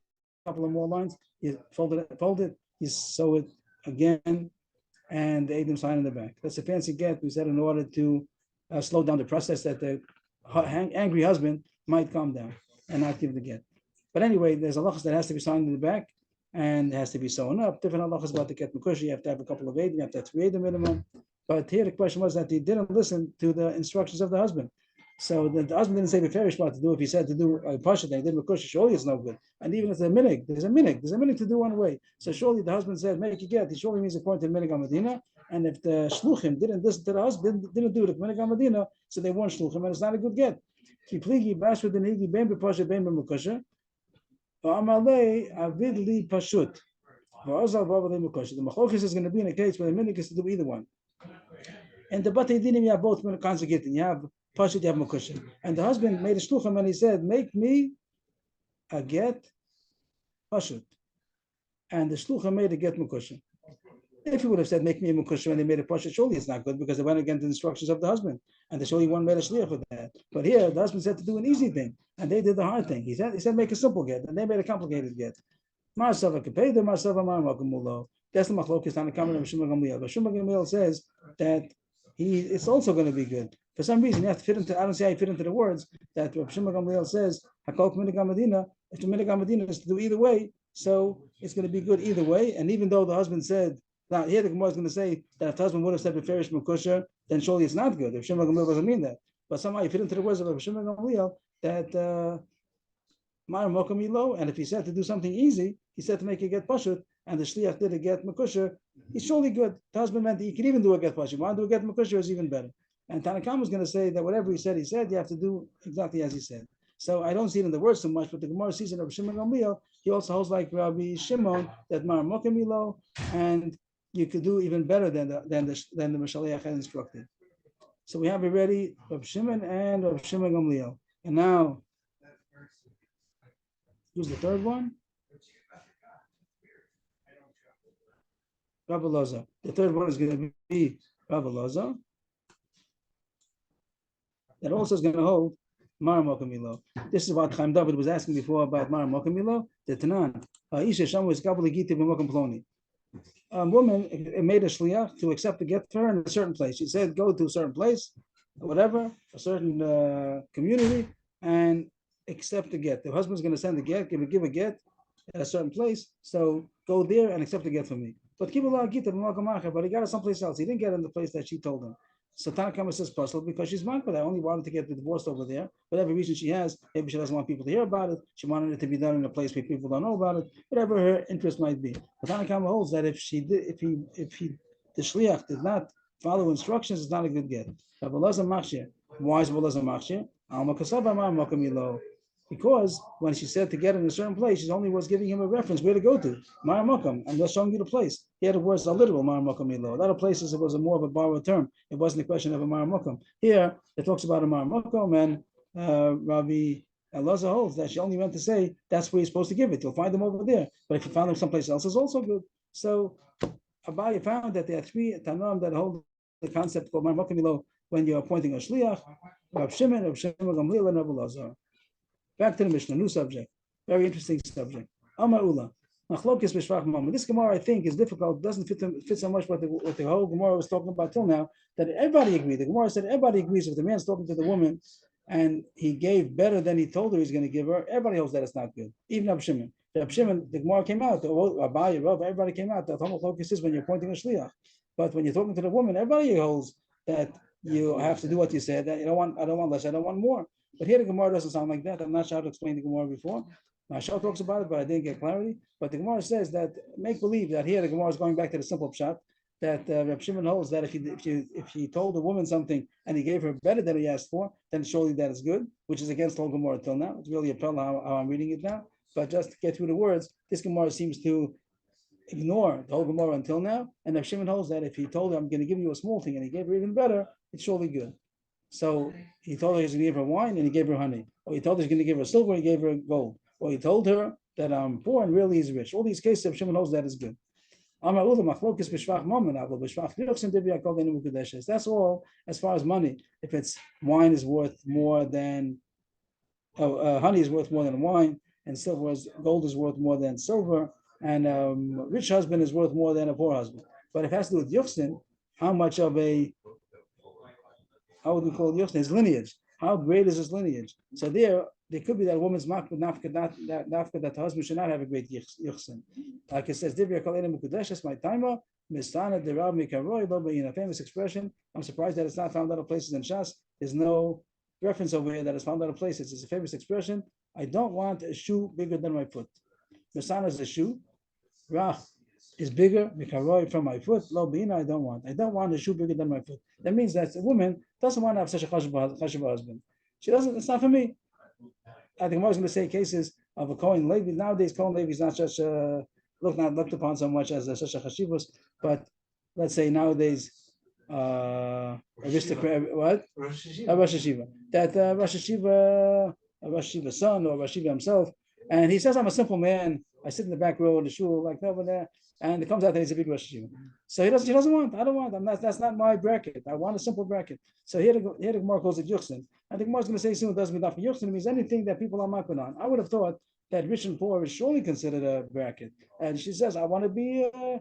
couple of more lines, you fold it, you sew it again, and the Adam sign in the back. That's a fancy get we said in order to slow down the process that the angry husband might calm down and not give the get. But anyway, there's a halachas that has to be signed in the back and has to be sewn up. Different halachas about the get mukush. You have to have a couple of Adam, you have to have 3 Adam minimum. But here the question was that he didn't listen to the instructions of the husband. So the husband didn't say beferish what to do. If he said to do a pasha, then he did mukush. Surely it's no good. And even if there's a minig to do one way. So surely the husband said make a get. He surely means according to the minig Medina. And if the shluchim didn't listen to the husband, didn't do it minig Medina, so they weren't shluchim, and it's not a good get. Ki pligi bashud denigi ben bepasha ben b'mukusha. Amalei avidli pashut. The machlokes is going to be in a case where the minig is to do either one. And the batei dinim you have both kinds of getting. You have pashut, you have mukusha. And the husband made a shluchim and he said, make me a get pashut. And the shluchim made a get mukusha. If he would have said, make me a mukusha when they made a pashut, surely it's not good because they went against the instructions of the husband. And the surely one made a shliach for that. But here, the husband said to do an easy thing. And they did the hard thing. He said make a simple get. And they made a complicated get. That's the machlokes on the comment of Shimon Gamliel. But Shimon Gamliel says that it's also going to be good. For some reason, you have to fit into. I don't see how you fit into the words that Shimon Gamliel says. Hakol minig Medina. If the minig Medina is to do either way, so it's going to be good either way. And even though the husband said, now here the Gemara is going to say that if the husband would have said beferish mukusha, then surely it's not good. If Shimon Gamliel doesn't mean that, but somehow you fit into the words of Shimon Gamliel that Mar Mokamilo, and if he said to do something easy, he said to make a get pashut, and the shliach did a get makusha, he's surely good. The husband meant that he could even do a get pashut. Want to do a get makusha is even better. And Tanakam was going to say that whatever he said, you have to do exactly as he said. So I don't see it in the words so much, but the Gemara sees in Rabbi Shimon Gamliel, he also holds like Rabbi Shimon that Mar Mokamilo, and you could do even better than the Mashaliach had instructed. So we have already Rabbi Shimon and Rabbi Shimon Gamliel. And now, who's the third one? Rabbi Loza. The third one is going to be Rabbi Loza. That also is going to hold Mar Mokamilo. This is what Chaim David was asking before about Mar Mokamilo. The Tanan. Isha Shamu is Kabbalah Gita b'Mokum Ploni. A woman made a shliach to accept the get for her in a certain place. She said, go to a certain place, whatever, a certain community, and accept the get. The husband's going to send the get, give a get at a certain place. So go there and accept the get from me. But keep but he got it someplace else. He didn't get it in the place that she told him. So Tanakama says puzzled because she's marked, but I only wanted to get divorced over there. Whatever reason she has, maybe she doesn't want people to hear about it. She wanted it to be done in a place where people don't know about it. Whatever her interest might be. But Tanakama holds that if the shliach did not follow instructions, it's not a good get. Why is Rabbi Machshir? Because when she said to get in a certain place, she only was giving him a reference where to go to. Mar Mokam. I'm just showing you the place. Here the words are literal Mar Mokam Ilo. A lot of places it was more of a borrowed term. It wasn't a question of a Mar Mokam. Here it talks about a Mar Mokam, and Rabbi Elazar holds that she only meant to say that's where you're supposed to give it. You'll find them over there. But if you found them someplace else, it's also good. So Abaye found that there are 3 Tanam that hold the concept called Mar Mokam Ilo when you're appointing a shliach. Rabbi Shimon Gamliel, and Rabbi Elazar. Back to the Mishnah, new subject, very interesting subject. Amar Ula, Machlokes b'shvach mama. This Gemara, I think, is difficult. Doesn't fit so much what the whole Gemara was talking about till now. That everybody agreed. The Gemara said everybody agrees if the man's talking to the woman and he gave better than he told her he's going to give her. Everybody knows that it's not good. Even Rabbi Shimon. Rabbi Shimon, the Gemara came out. Abaye, Rav, everybody came out. That Machlokes is when you're pointing a shliach. But when you're talking to the woman, everybody holds that you have to do what you said. That I don't want less. I don't want more. But here the Gemara doesn't sound like that. I'm not sure how to explain the Gemara before. Mashal talks about it, but I didn't get clarity. But the Gemara says that make believe that here the Gemara is going back to the simple pshat, that Reb Shimon holds that if he told a woman something and he gave her better than he asked for, then surely that is good, which is against the whole Gemara till now. It's really a problem how I'm reading it now. But just to get through the words, this Gemara seems to ignore the whole Gemara until now. And Reb Shimon holds that if he told her, I'm going to give you a small thing, and he gave her even better, it's surely good. So he told her he's going to give her wine, and he gave her honey. Or he told her he's going to give her silver, he gave her gold. Or he told her that I'm poor and really he's rich. All these cases, Reb Shimon holds that is good. That's all as far as money. If it's wine is worth more than honey is worth more than wine, and gold is worth more than silver, and rich husband is worth more than a poor husband. But if it has to do with Yuchsin, how much how would we call it Yuchsin? His lineage. How great is his lineage? So there could be that woman's nafka that the husband should not have a great Yuchsin. Like it says, Divya Kol Enem Mekudesh, my timer, Mistana Derab Mikaroi, Lo Bein, a famous expression. I'm surprised that it's not found other places in Shas. There's no reference over here that is found other places. It's a famous expression. I don't want a shoe bigger than my foot. Mistana is a shoe. Rach is bigger, Mikaroi, from my foot. Lo Bein, I don't want a shoe bigger than my foot. That means that a woman doesn't want to have such a chashuv husband. She doesn't, it's not for me. I think I was going to say cases of a Kohen Levi. Nowadays, Kohen Levi is not such a not looked upon so much as such a chashivus, but let's say nowadays, aristocrat, what? Rosh Hashiva. That Rosh Hashiva's son or Rosh Hashiva himself, and he says, "I'm a simple man. I sit in the back row of the shul, like over there." And it comes out that he's a big Rosh Hashiva. So he doesn't want. I don't want. That's not my bracket. I want a simple bracket. So here the Gemara calls it Yuchsin. I think Gemara is going to say soon it doesn't mean that for Yuchsin. It means anything that people are makbid on. I would have thought that rich and poor is surely considered a bracket. And she says, I want to be a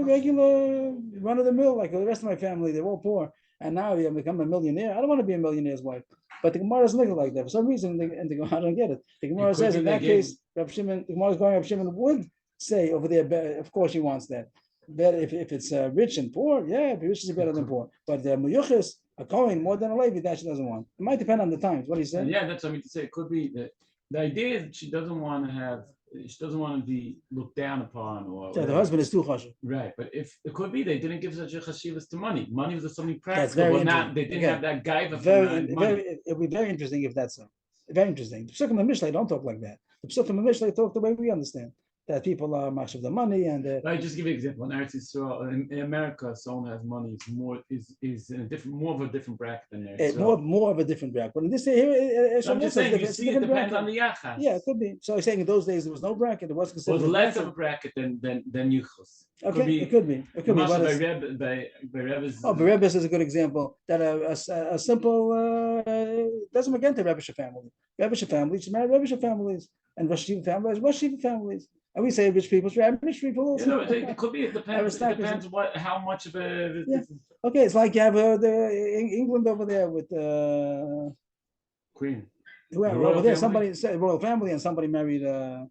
regular run of the mill like the rest of my family. They're all poor, and now you become a millionaire. I don't want to be a millionaire's wife. But the Gemara doesn't look like that for some reason. I don't get it. The Gemara says in that case, Reb Shimon, the Gemara is going. Reb Shimon would say over there, of course, he wants that. Better if it's rich and poor, yeah, rich is better than poor. But the muyuchis, a Kohen more than a Levi, that she doesn't want. It might depend on the times. What he said. Yeah, that's what I mean to say. It could be that the idea is that she doesn't want to be looked down upon, or the husband is too chashuv. Right, but if it could be they didn't give such a chashivas to money. Money was something practical. They didn't have that gaiva. It'd be very interesting if that's so. Very interesting. The Psukim and Mishlei don't talk like that. The Psukim and Mishlei talk the way we understand. That people are much of the money and. I just give you an example. In Eretz Yisrael, in America, someone has money is in a different, more of a different bracket than there. More of a different bracket. But in this here, I'm just saying, you see, it depends on the yachas. Yeah, it could be. So he's saying in those days there was no bracket. It was considered. It was less of a bracket than Yuchos. Okay, it could be. By Rebbe's is a good example. That a simple doesn't again to Rebbe family. Rebbe families should marry Rebbe families, and Rosh Hashiva families, Rosh Hashiva families. And we say rich people, rich people also. It could be. It depends. How much of a. Yeah. Okay, it's like you have England over there with Queen. Well, over there, somebody said royal family, and somebody married a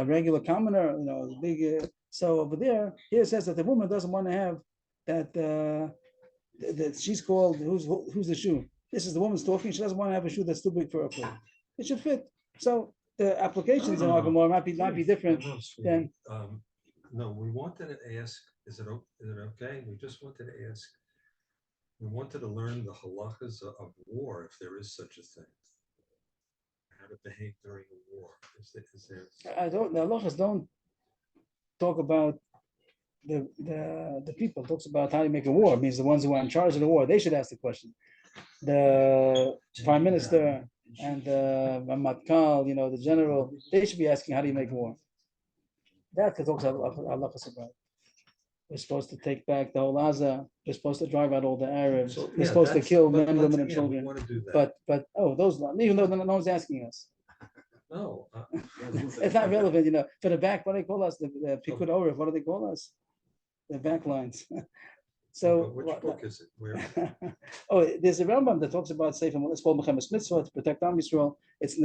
regular commoner. Big. So over there, here it says that the woman doesn't want to have that. That she's called who's the shoe. This is the woman's talking. She doesn't want to have a shoe that's too big for her foot. It should fit. So. The applications in our Gemara might be different than. No, we wanted to ask. Is it okay? We just wanted to ask. We wanted to learn the halachas of war, if there is such a thing. How to behave during a war. Is there? The halachas don't talk about the people. It talks about how to make a war. It means the ones who are in charge of the war. They should ask the question. The prime minister. And Matkal, the general, they should be asking, how do you make war? That talks about Allah. We're supposed to take back the whole Gaza. We're supposed to drive out all the Arabs. We're supposed to kill men, women, and children. But those, even though no one's asking us. No. It's not relevant, For the back, what do they call us? The Pikud Orif, what do they call us? The back lines. So which book is it? Where? There's a Rambam that talks about Sefer. It's called Mechemes Mitzvah to protect Am Yisrael. It's in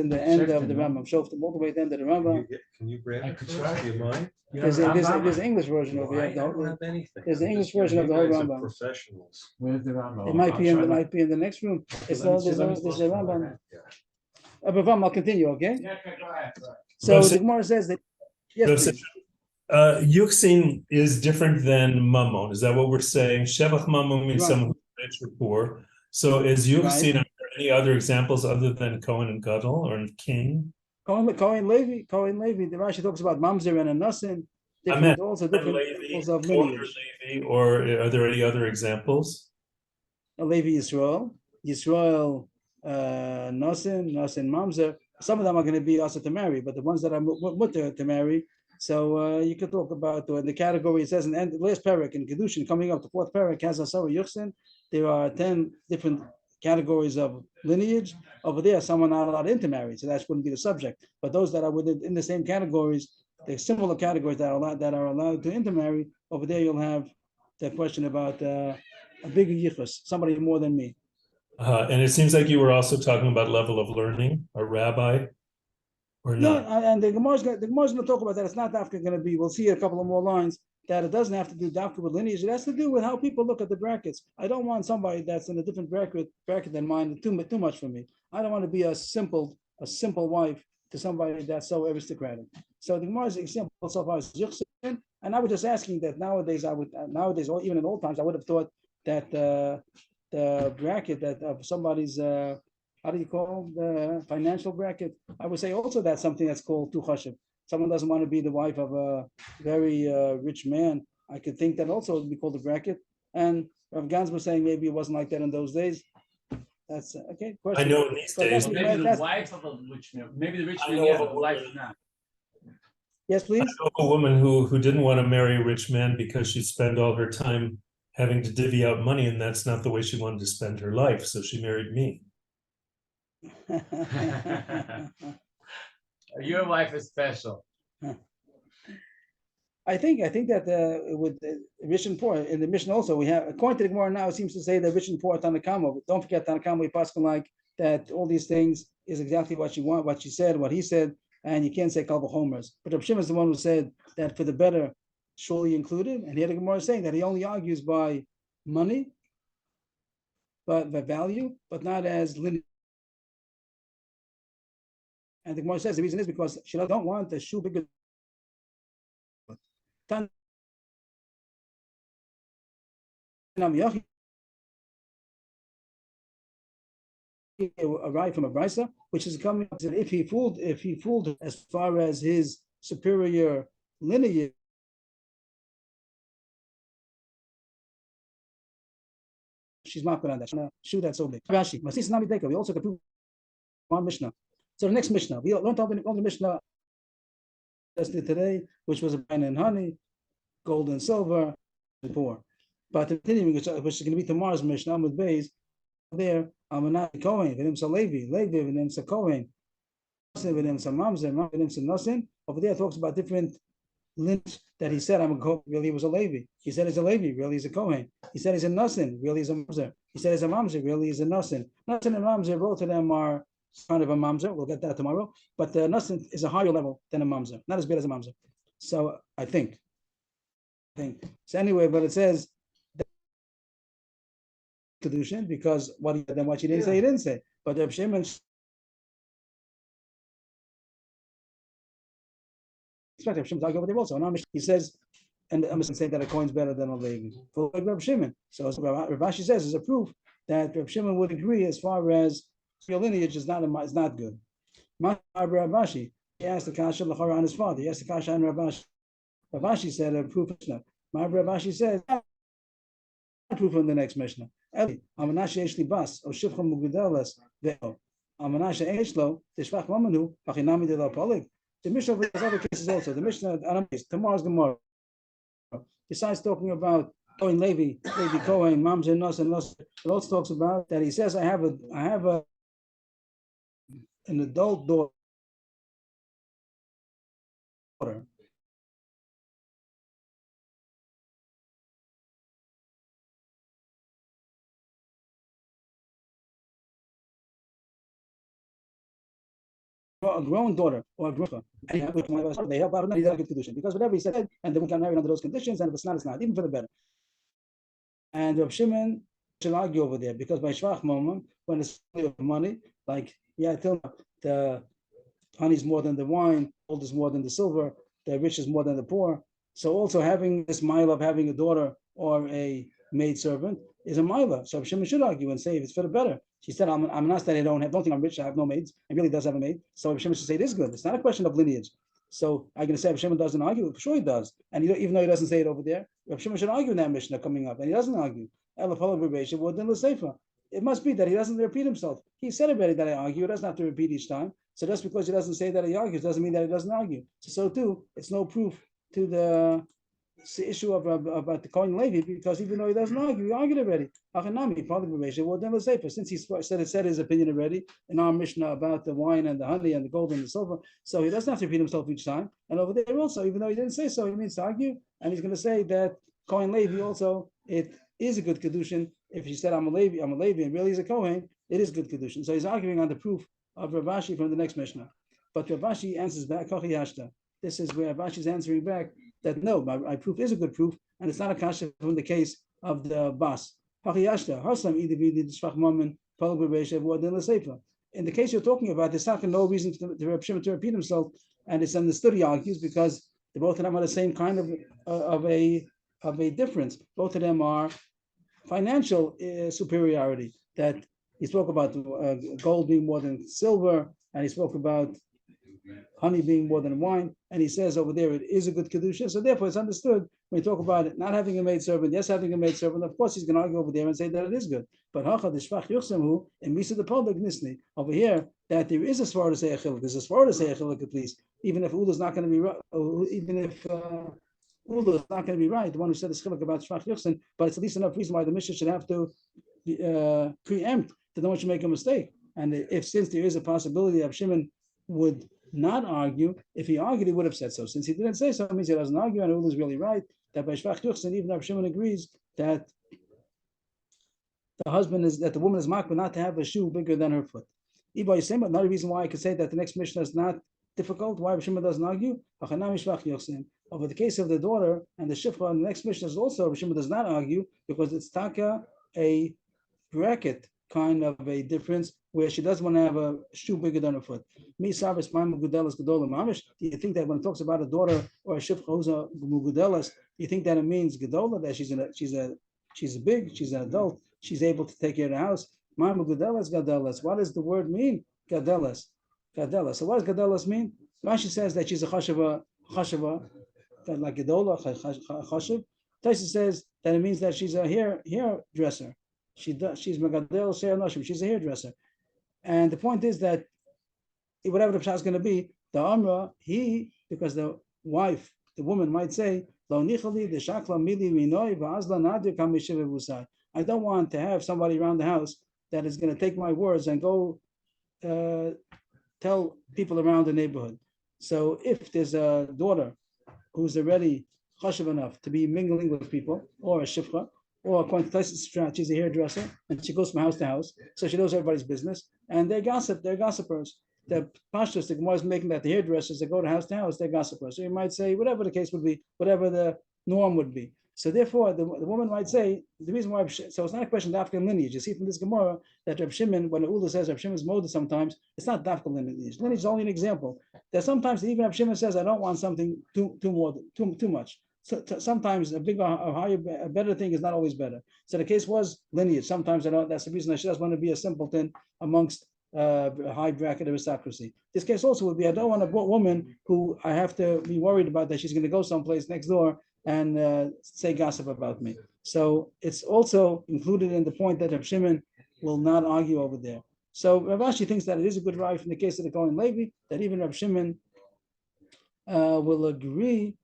the end of the Rambam. Shoftim all the way at the end of the Rambam. Can you grab it? Do you mind? There's an English version of it. There's an English version of the whole Rambam. Professionals. Where's the Rambam? It might be in the next room. There's a Rambam. I'll continue. Okay. Yeah, go ahead. So the Gemara says that. Yes. Yuchsin is different than Mammon. Is that what we're saying? Shevach Mammon means Right. someone who's rich or poor. So is Yuchsin, Right. are there any other examples other than Cohen and Gadol or King? Cohen Levi. The Rashi talks about Mamzer and a Nasin. I meant Different Levi, levels of Cohen or lineage. Levi, or are there any other examples? Levi Yisrael, Nasin, Mamzer. Some of them are going to be also to marry, but the ones that are mutter to marry. So you could talk about in the category. It says in the last parak in Kiddushin, coming up, the fourth parak has Asara Yuchsin. There are 10 different categories of lineage. Over there, some are not allowed to intermarry, so that wouldn't be the subject. But those that are within in the same categories, the similar categories that are allowed to intermarry, over there you'll have the question about a bigger yichus, somebody more than me. And it seems like you were also talking about level of learning, a rabbi, or not? Yeah, and the Gemara's going to talk about that. It's not going to be. We'll see a couple of more lines that it doesn't have to do dafka with lineage. It has to do with how people look at the brackets. I don't want somebody that's in a different bracket than mine too much for me. I don't want to be a simple wife to somebody that's so aristocratic. So the Gemara's example so far is Yichsin, and I was just asking that nowadays, or even in old times, I would have thought that the bracket that of somebody's how do you call the financial bracket? I would say also that's something that's called tuchashiv. Someone doesn't want to be the wife of a very rich man. I could think that also would be called a bracket. And Rav Gans was saying maybe it wasn't like that in those days. That's okay. I know in these days. Well, maybe the wife of a rich man. Maybe the rich I man, know yeah, of a but the wife woman. is not. Yes, please. I know a woman who didn't want to marry a rich man because she'd spend all her time having to divvy out money, and that's not the way she wanted to spend her life. So she married me. Your wife is special. I think that with rich and poor in the Mishnah also we have, according to the Gemara now, it seems to say that rich and poor are Tanakama. Don't forget Tanakama, we pass like that all these things is exactly what you want, what she said, what he said, and you can't say Avrohom. But Rav Shimon is the one who said that for the better, surely included. And here the Gemara is saying that he only argues by money, but by value, but not as lineage. And the Gemara says the reason is because she don't want the shoe bigger. Arrived from a brisa, which is coming up that if he fooled as far as his superior lineage, she's not going on that. Shoe that's so big. Rashi, Masis Nami Deka. We also can prove one Mishnah. So the next Mishnah, we learned all the Mishnah today, which was wine and honey, gold and silver, and poor. But continuing, which is going to be tomorrow's Mishnah with Bays, there, I'm not Kohen, Vinim Levi, Vinim Kohen, Vinim Mamzer, Vinim Nosin. Over there, it talks about different lineage that he said, I'm a Kohen, really he was a Levi. He said he's a Levi, really he's a Kohen. He said he's a Nosin, really he's a Mamzer. He said he's a Mamzer, really he's a Nosin. Nosin and Mamzer, both of them are kind of a Mamzer. We'll get that tomorrow. But Nosin is a higher level than a Mamzer, not as bad as a Mamzer. So I think. So anyway, but it says Kiddushin because what she didn't say, he didn't say. But Reb Shimon talking over there also. He says, and I'm saying that a coin's better than a Levi. For like Reb Shimon. So Rav Ashi says is a proof that Reb Shimon would agree as far as your lineage is not good. Rav Ashi, he asked the kasha l'chara on his father. He asked the kasha on Rav Ashi. Rav Ashi said a proof. Rav Ashi says proof from the next Mishnah. Eli, Amanash Eshli Bas, or Shivcham Mugudelas, Veo. Amanash Eshlo, the Shvach Mamanu, Pachinami de la Polig. The Mishnah has other cases also. The Mishnah, tomorrow's Gemara. Besides talking about Cohen Levi Cohen, Mamzer Nos and Nos, it also talks about that he says, I have an adult daughter. A grown daughter or a grown they help out not get Kiddushin because whatever he said, and then we can marry under those conditions, and if it's not, even for the better. And Reb Shimon should argue over there because by Shvach moment, when it's money, like till the honey is more than the wine, gold is more than the silver, the rich is more than the poor. So also having this mile of having a daughter or a maid servant is a mila. So Shimon should argue and say if it's for the better. She said, I'm not that I don't think I'm rich, I have no maids. It really does have a maid. So Shimon should say it is good. It's not a question of lineage. So I'm going to say if Shimon doesn't argue, sure he does. And even though he doesn't say it over there, Shimon should argue in that Mishnah coming up. And he doesn't argue. It must be that he doesn't repeat himself. He said already that I argue. He doesn't have to repeat each time. So just because he doesn't say that he argues doesn't mean that he doesn't argue. So too, it's no proof to the issue about the Kohen Levi, because even though he doesn't argue, he argued already. Since he said his opinion already in our Mishnah about the wine and the honey and the gold and the silver, so he doesn't have to repeat himself each time. And over there also, even though he didn't say so, he means to argue, and he's going to say that Kohen Levi also, it is a good Kiddushin. If he said I'm a Levi, and really he's a Kohen, it is good Kiddushin. So he's arguing on the proof of Rav Ashi from the next Mishnah. But Rav Ashi answers back, this is where Rav Ashi is answering back that no, my proof is a good proof, and it's not a kasha from the case of the bas. In the case you're talking about, there's not no reason to Reb Shimon to repeat himself, and it's understood he argues because the both of them are the same kind of a difference. Both of them are financial superiority. That he spoke about gold being more than silver, and he spoke about honey being more than wine, and he says over there it is a good kedusha. So therefore, it's understood when you talk about it, not having a maid servant, yes, having a maid servant. Of course, he's going to argue over there and say that it is good. But hacha deshvach yuchsemhu and misa the public nisni over here that there is a svara to say a chiluk. There's a svara to say a chiluk at least, even if Ula is not going to be right, even if Ula is not going to be right, the one who said the chiluk about shvach yuchsen. But it's at least enough reason why the Mishnah should have to preempt that no one should make a mistake. And if since there is a possibility of Shimon would not argue, if he argued, he would have said so. Since he didn't say so, it means he doesn't argue, and Ulu is really right that by Shvach Yuchsin, even Rav Shimon agrees that the woman is makbid not to have a shoe bigger than her foot. But another reason why I could say that the next Mishnah is not difficult, why Rav Shimon doesn't argue, over the case of the daughter and the shifra, and the next Mishnah is also Rav Shimon does not argue because it's taka a bracket kind of a difference where she doesn't want to have a shoe bigger than her foot. Do you think that when it talks about a daughter or a shifcha who's a mugudelas, do you think that it means gedola, that she's an adult, she's able to take care of the house? Gadelas. What does the word mean? Gadelas. So what does gadelas mean? Rashi says that she's a chashava, like gedola, chashav. Taisa says that it means that she's a hairdresser. She's megadel sheir noshim. She's a hairdresser, and the point is that whatever the pshat is going to be, the amra because the wife, the woman might say, "Lo nichali the shakla mili minoi va'azla nadir kamishiv v'usai." I don't want to have somebody around the house that is going to take my words and go tell people around the neighborhood. So if there's a daughter who's already chashav enough to be mingling with people, or a shifra, or according to Taisa's strat, she's a hairdresser, and she goes from house to house, so she knows everybody's business, and they're gossipers. The pashtus, the Gemara is making that the hairdressers that go to house, they're gossipers. So you might say, whatever the case would be, whatever the norm would be. So therefore, the woman might say, the reason why, so it's not a question of Dafka lineage. You see from this Gemara that Reb Shimon, when the Ula says Reb Shimon's molded sometimes, it's not Dafka lineage. Lineage is only an example. That sometimes even Reb Shimon says, I don't want something too much. So sometimes a better thing is not always better. So the case was lineage. Sometimes that's the reason she doesn't want to be a simpleton amongst a high bracket aristocracy. This case also would be, I don't want a woman who I have to be worried about that she's going to go someplace next door and say gossip about me. So it's also included in the point that Reb Shimon will not argue over there. So Rav Ashi thinks that it is a good right in the case of the Kohen Levi, that even Reb Shimon will agree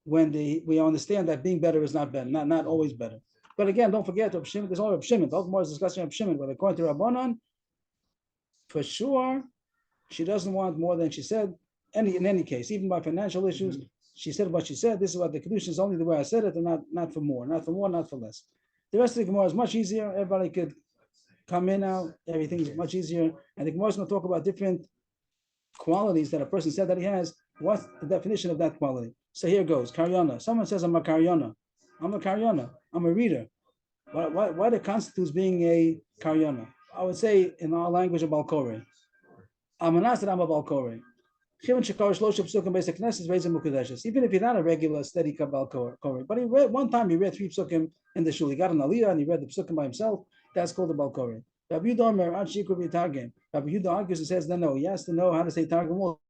when we understand that being better is not better, not always better. But again, don't forget Reb Shimon. There's only Reb Shimon. The Gemara is discussing Reb Shimon, but according to Rabbanan, for sure, she doesn't want more than she said. In any case, even by financial issues, she said what she said. This is what the Kiddushin is only the way I said it, and not for more, not for less. The rest of the Gemara is much easier. Everybody could come in now. Everything is much easier, and the Gemara is going to talk about different qualities that a person said that he has. What's the definition of that quality? So here goes, karyana. Someone says, I'm a karyana. I'm a reader. What it constitutes being a karyana? I would say in our language, a balkore. I'm a balkore. Even if you're not a regular steady Kabbalah Korah, but he read one time, he read 3 psukim in the shul. He got an aliyah and he read the psukim by himself. That's called the Balkorah. Rabbi Yehuda argues and says, no, he has to know how to say Targum also.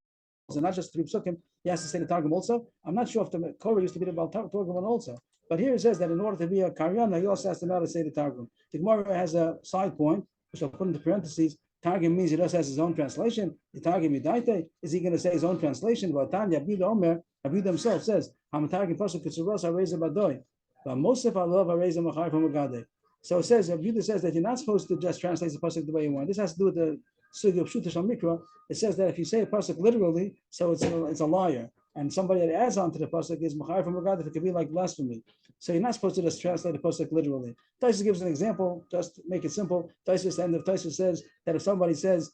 Not just 3 psukim, he has to say the Targum also. I'm not sure if the Korah used to be the Targum also. But here it says that in order to be a Karyana, he also has to know how to say the Targum. The Gemara has a side point, which I'll put into parentheses. Targum means he just has his own translation. The Targum Yudaite, is he going to say his own translation? But Tanya Abiyuda Omer, Abiyuda himself says, Hamatargum Pasuk Kitzuros Areza Badoy. But Mosef Alav Areza Machar from Agade. So it says, Abiyuda says that you're not supposed to just translate the Pasuk the way you want. This has to do with the Sugi of Shutish al Mikra. It says that if you say a Pasuk literally, so it's a liar. And somebody that adds on to the pasuk is Machar from Agad, if it could be like blasphemy. So you're not supposed to just translate the pasuk literally. Taisus gives an example, just to make it simple. Taisus, end of Taisus says that if somebody says,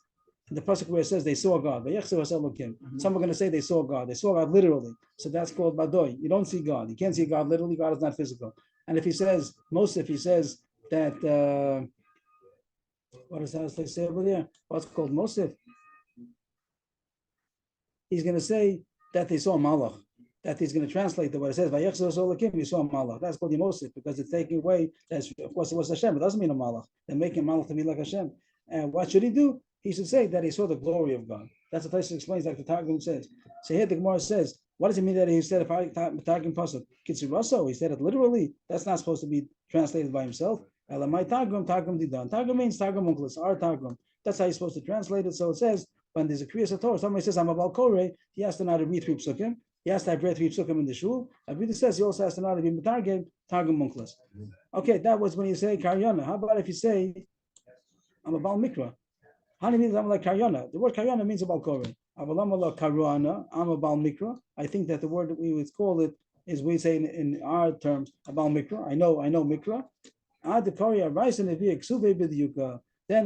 in the pasuk where it says they saw God, some are going to say they saw God literally. So that's called Badoy. You don't see God. You can't see God literally. God is not physical. And if he says, Mosif, he says that, what does that say over there? What's called Mosif? He's going to say that they saw Malach, that he's going to translate what it says, you saw Malach. That's called Yemosif, because it's taking away, that's, of course, it was Hashem. It doesn't mean a Malach. They're making Malach to be like Hashem. And what should he do? He should say that he saw the glory of God. That's what Taisus explains, like the Targum says. So here the Gemara says, what does it mean that he said, if I Targum Pasuk Kitzuraso, he said it literally? That's not supposed to be translated by himself. My Targum Didan. Targum means Targum Unclus, our Targum. That's how you're supposed to translate it. So it says, when there's a Kriyas Torah, somebody says, I'm a Balkoreh, he has to know how to read 3 psukim. He has to have read 3 psukim in the shul. Abiyuda says he also has to know how to be Targum Munklas. Okay, that was when you say Karyana. How about if you say, I'm a Bal Mikra? How do you mean I'm like Karyana? The word Karyana means a Balkoreh. Avalam Karyana, I'm a Bal Mikra. I think that the word that we would call it is, we say in our terms, a Bal Mikra. I know Mikra. Then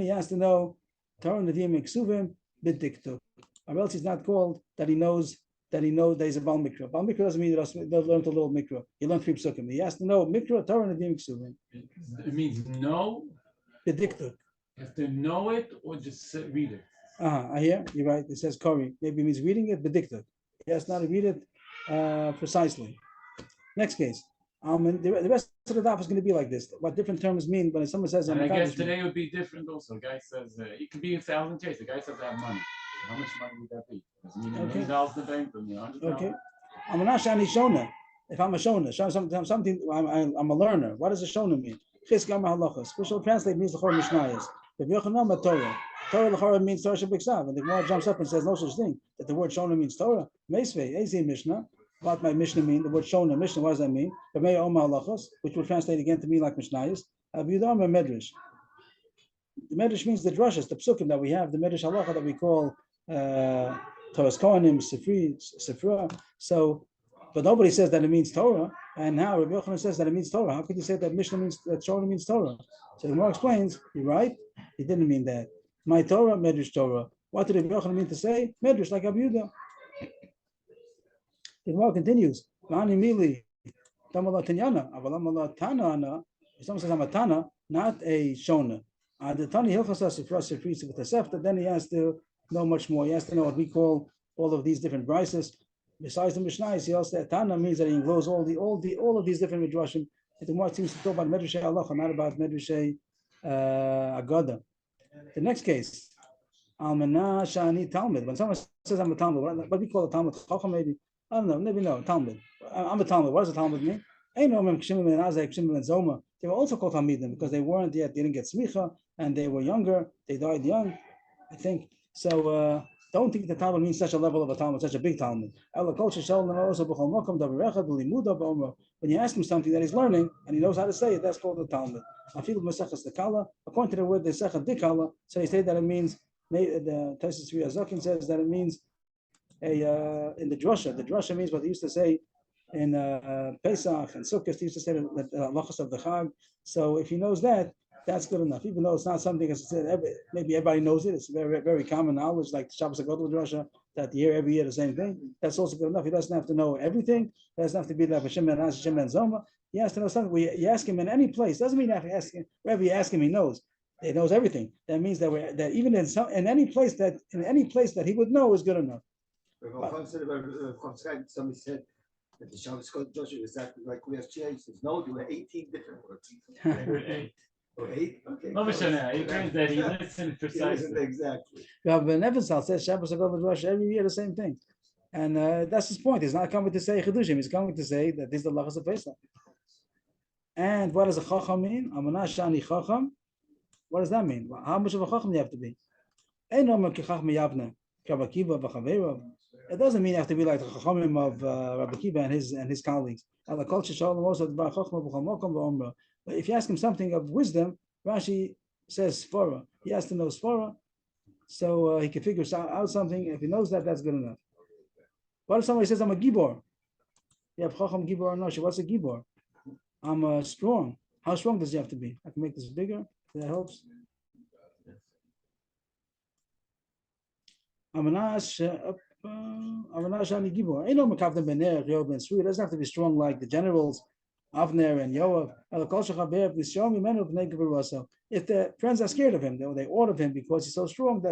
he has to know Torah Nevi'im Iksuvim B'diktuk. Or else he's not called that he knows that he's a Bal Mikra. Bal Mikra doesn't mean that he learned a little Mikra. He learned 3 psukim. He has to know Mikra, Torah Nevi'im Iksuvim. It means know. B'diktuk. You have to know it or just read it. I hear you're right. It says Kori. Maybe it means reading it, B'diktuk. He has not to read it precisely. Next case. The rest of the daf is going to be like this. What different terms mean when someone says, and I guess today would be different also. The guy says, it could be 1,000 cases. The guy says I have money. How much money would that be? Does it mean $1,000 in the bank? Okay. I'm a Nashani Shona. If I'm a Shona, something, I'm a learner. What does a Shona mean? Special translate means the Chor Mishnayos. The Yochanan Torah. Torah l'chora means Torah Shabbat. And the Gemara jumps up and says no such thing, that the word Shona means Torah. Meisvei, Ezi Mishnah. What my Mishnah mean? The word Shona, Mishnah, what does that mean? Which will translate again to me like Mishnayos. Abiyudam Medrash. The Medrash means the drushes, the psukim that we have, the Medrash halacha that we call Torah's Kohanim, Sifra. So, but nobody says that it means Torah. And now Rabbi Yochanan says that it means Torah. How could you say that Mishnah means that Shona means Torah? So the Gemara explains, you're right. He didn't mean that. My Torah, Medrash Torah. What did Rabbi Yochanan mean to say? Medrash, like Abiyuda. The Gemara continues. Someone says I'm a Tana, not a Shona. The Tani Hilchasa Sifra Sifri with the Sefta, then he has to know much more. He has to know what we call all of these different brises. Besides the Mishnayos, he also Tana means that he includes all of these different midrashim. The Gemara seems to talk about Medrash Halacha, not about Medrash Agada. The next case, Almana Shani Talmud. When someone says I'm a Talmud, what we call a Talmud Chacham, maybe. I don't know, maybe no, Talmud. I'm a Talmud. What does a Talmud mean? They were also called Talmidim because they didn't get smicha, and they were younger. They died young, I think. So don't think the Talmud means such a level of a Talmud, such a big Talmud. When you ask him something that he's learning and he knows how to say it, that's called a Talmud. According to the word the Sechet Dikala, so they say that it means, the Taisus Riyazakin says that it means in the drasha. The drasha means what they used to say in Pesach and Sukkot. They used to say the halachos of the Chag. So if he knows that, that's good enough. Even though it's not something that's said, maybe everybody knows it. It's very, very common knowledge, like Shabbos HaGadol drasha, that every year the same thing. That's also good enough. He doesn't have to know everything. It doesn't have to be like Hashem and Hashem and Zoma. He has to know something. You ask him in any place. Doesn't mean you have to ask him wherever you ask him, he knows. He knows everything. That means that even in any place that he would know is good enough. Somebody said that the Shabbos Code Joshua was exactly like we have Chia. He says, no, there were 18 different words. There were 8. Oh, 8? Okay. No, close. it means that he listened He listened precisely. exactly. Rabbi Nevinsal says Shabbos Agov Rosh every year the same thing, and that's his point. He's not coming to say Chidushim. He's coming to say that this is the lachas of Pesach. And what does a chacham mean? Amanah shani chacham. What does that mean? How much of a chacham do you have to be? It doesn't mean you have to be like the chachamim of Rabbi Kiva and his colleagues. But if you ask him something of wisdom, Rashi says Sfora. He has to know Sfora, so he can figure out something. If he knows that, that's good enough. What if somebody says, I'm a gibor? You have chacham gibor or no? What's a gibor? I'm strong. How strong does he have to be? I can make this bigger. That helps. It doesn't have to be strong like the generals, Avner and Yoav. If the friends are scared of him, they order of him because he's so strong,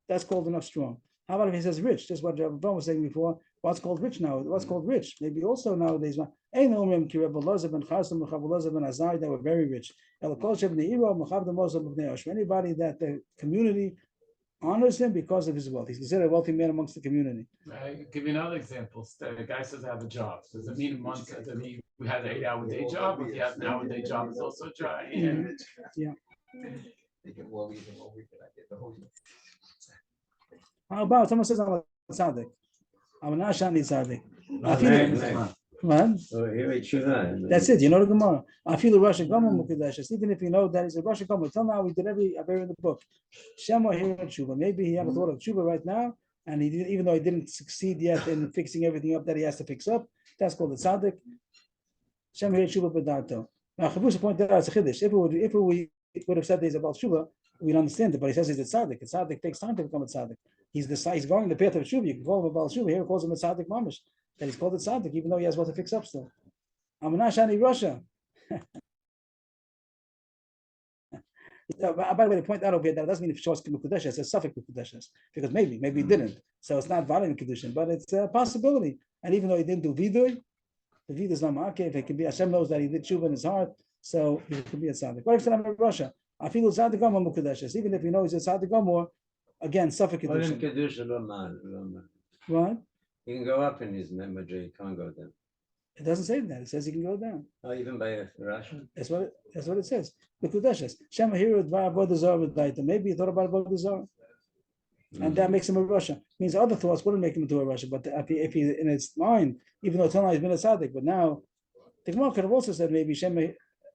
that's called enough strong. How about if he says rich? Just what Avrohom was saying before. What's called rich now? What's called rich? Maybe also nowadays. That were very rich. Anybody that the community honors him because of his wealth. He's considered a wealthy man amongst the community. I'll give you another example. The guy says I have a job. Does it mean once that he has an 8-hour day job? If he has an hour day job, it's also a job. Yeah. They get well even over I get the whole year. How about someone says I'm a tzaddik? I'm an ashani tzaddik. What? That's it. You know the Gemara. I feel the Russian Gemara Mukadeshes. Even if you know that he's a Russian Gemara, till now we did I bear in the book. Shema here Tshuva. Maybe he had a thought of Tshuva right now, and he didn't, even though he didn't succeed yet in fixing everything up that he has to fix up. That's called the tzaddik. Shema here Tshuva B'darto. Now Chavusha pointed out it's a chiddush. If we would have said that he's about Tshuva, we'd understand it. But he says he's a tzaddik. A tzaddik takes time to become a tzaddik. He's going the path of Tshuva. You can call him a Baal Tshuva. Here he calls him a tzaddik mamish. That he's called a tzaddik, even though he has what to fix up still. Amanashani Russia. By the way, to point out over here that doesn't mean if Shos Mukudeshes, it's a suffix Mukudeshes, because maybe he didn't. So it's not valid in Kiddushin, but it's a possibility. And even though he didn't do Vidui, the Vidui is not Ma'akev, it can be Hashem knows that he did Tshuva in his heart, so he could be a tzaddik. What if it's not in Russia? I feel tzaddik Gomor Mukudeshes, even if you know he's a tzaddik Gomor, again, suffix Kiddushin. What? He can go up in his memory, he can't go down. It doesn't say that. It says he can go down. Oh, even by a Russian? That's what it says. The Kudeshes. Shema Hiru Dvar Avodah Zarah. Maybe he thought about Avodah Zarah. And that makes him a Russia. Means other thoughts wouldn't make him into a Russia. But if he in his mind, even though Tanai has been a tzaddik, but now the Gemara could have also said maybe Shema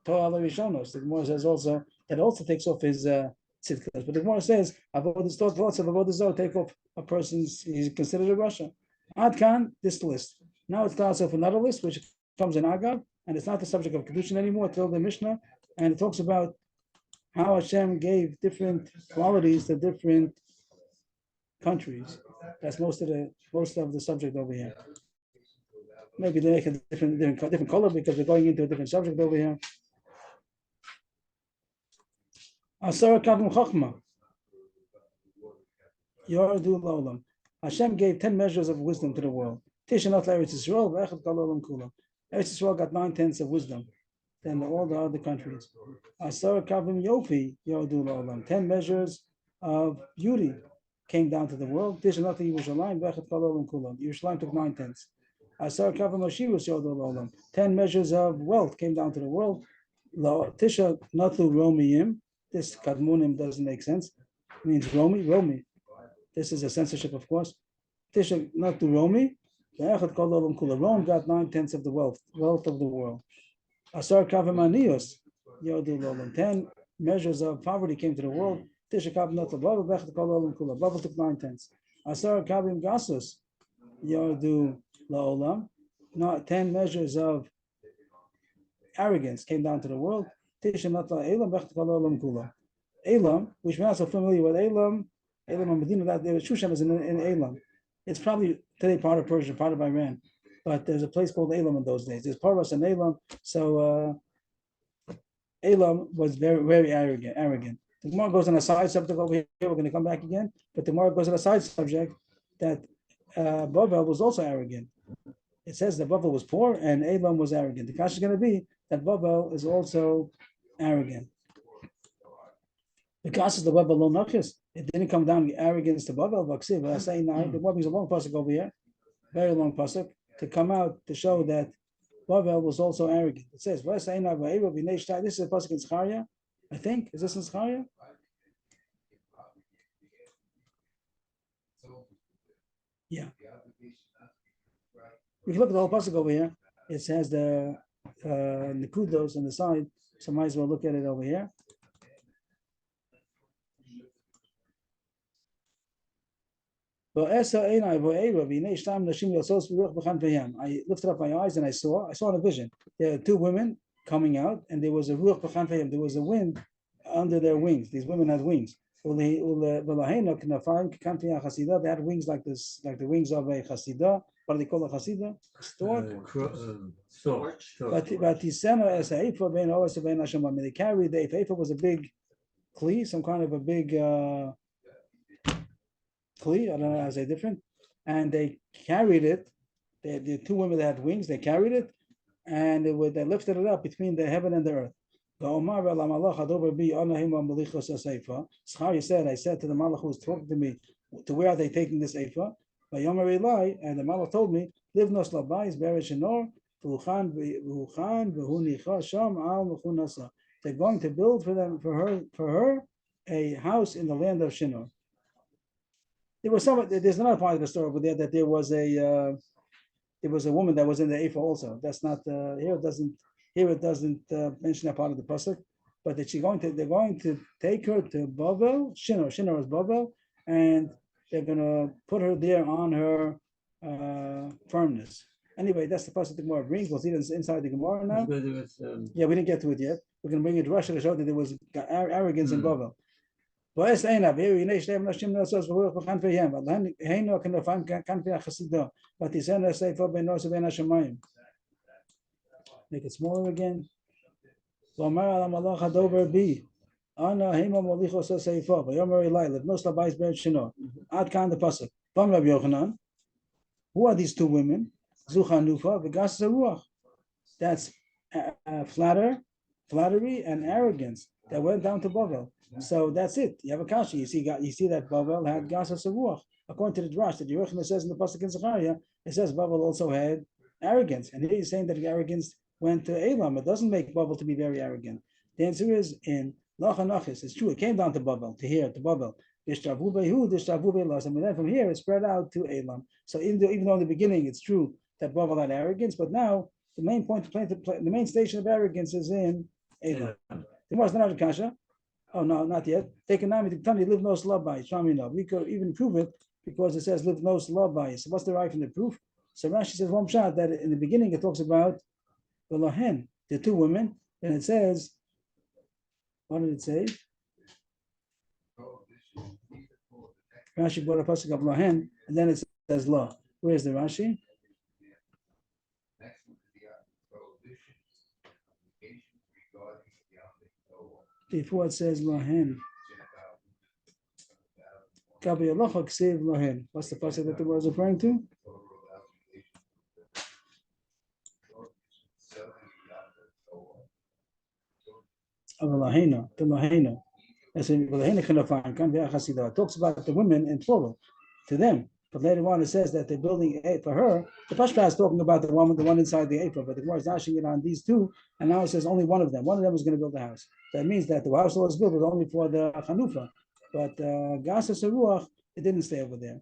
Torah Rishonos. The Gemara says also that it also takes off his tzidkas. But the Gemara says thoughts of Avodah Zarah take off a person's, he's considered a Russia. Ad Khan, this list. Now it starts off another list, which comes in Agav, and it's not the subject of Kiddushin anymore. It's the Mishnah, and it talks about how Hashem gave different qualities to different countries. That's most of the subject over here. Maybe they make a different color because we're going into a different subject over here. Asara Kavim Chachma. Yordu L'olam. Hashem gave 10 measures of wisdom to the world. Tishanot Eretz Yisrael, V'echad Kol Olam Kula. Eretz Yisrael got 9/10 of wisdom than all the other countries. Asar Kavim Yofi Yodu L'olam. 10 measures of beauty came down to the world. Tishanot Yerushalayim, V'echad Kol Olam Kula. Yerushalayim took 9/10. Asar Kavim Oshivus Yodu L'olam. 10 measures of wealth came down to the world. Tisha Natu Romiyim. This Kadmunim doesn't make sense. It means Romi. This is a censorship, of course. Tisha not to Romi. Rome got 9/10 of the wealth of the world. Asar Kavim Anios, Yodu Lolam. 10 measures of poverty came to the world. Tisha Kavim not to Babel, Vechat Kol Olam Kula. Babel took 9/10. Asar Kavim Gasus, Yodu Lolam. Not 10 measures of arrogance came down to the world. Tisha not to Elam, Vechat Kol Olam Kula. Elam, which we're not so familiar with Elam and Medina, that there was Shushan is in Elam. It's probably today part of Persia, part of Iran, but there's a place called Elam in those days. There's Parvas and Elam, so Elam was very, very arrogant. The Gemara goes on a side subject over here. We're going to come back again, but the Gemara goes on a side subject that Bavel was also arrogant. It says that Bavel was poor and Elam was arrogant. The kasha is going to be that Bavel is also arrogant. Because of the Bavel lo nachis, it didn't come down arrogance to Bavel. But I say now the Bavel is a long pasuk over here, very long pasuk, to come out to show that Bavel was also arrogant. It says, "This is a pasuk in Zechariah, I think. Is this in Zechariah? Yeah. If you look at the whole pasuk over here, it says the nekudos on the side, so might as well look at it over here. I lifted up my eyes and I saw in a vision. There are two women coming out, and there was a ruach b'chan feyam. There was a wind under their wings. These women had wings. They had wings like this, like the wings of a chasida. What do they call a chasida? Stork. But they carried the ephah was a big kli, some kind of a big kli. I don't know how to say different. And they carried it. The two women that had wings, they carried it, and they lifted it up between the heaven and the earth. Zechariah said, I said to the malach who was talking to me, to where are they taking this ephah? And the malach told me, Livnos labais beresh enor, they're going to build for her a house in the land of Shinar. There's another part of the story over there that there was a woman that was in the ephah also. That's not here. It doesn't mention that part of the pasuk, but that they're going to take her to Bavel, Shinar is Bavel, and they're going to put her there on her firmness. Anyway, that's the pasuk the Gemara brings. We'll see this inside the Gemara now. Yeah, we didn't get to it yet. We're going to bring it to Russia to show that there was arrogance in Bavel. But make it smaller again. Who are these two women? That's flattery and arrogance that went down to Bavel. So that's it. You have a kasha. You see that Bavel had gasas ruach. According to the drash that Yeruchna says in the pasuk in Zechariah, it says Bavel also had arrogance, and here he's saying that the arrogance went to Elam. It doesn't make Bavel to be very arrogant. The answer is in Lachanachis. It's true. It came down to Bavel, to Bavel. And then from here it spread out to Elam. So even though in the beginning it's true that Bavel had arrogance, but now the main the main station of arrogance is in Elam. There was another kasha. Oh no, not yet. Take a name to tell you live no slabai. We could even prove it because it says live no slabai. So what's the right from the proof? So Rashi says one shot that in the beginning it talks about the lahen, the two women, and it says, what did it say? Rashi brought a pasuk of lahen, and then it says la. Where's the Rashi? Before it says lahen. What's the pasuk that the word is referring to? The lahena. It talks about the women in plural, to them. But later on it says that they're building for her. The Pashta is talking about the one inside the Ephah, but the Gemara is dashing it on these two, and now it says only one of them. One of them was going to build the house. That means that the house that was built was only for the Chanufa. But Gasas Ruach, it didn't stay over there.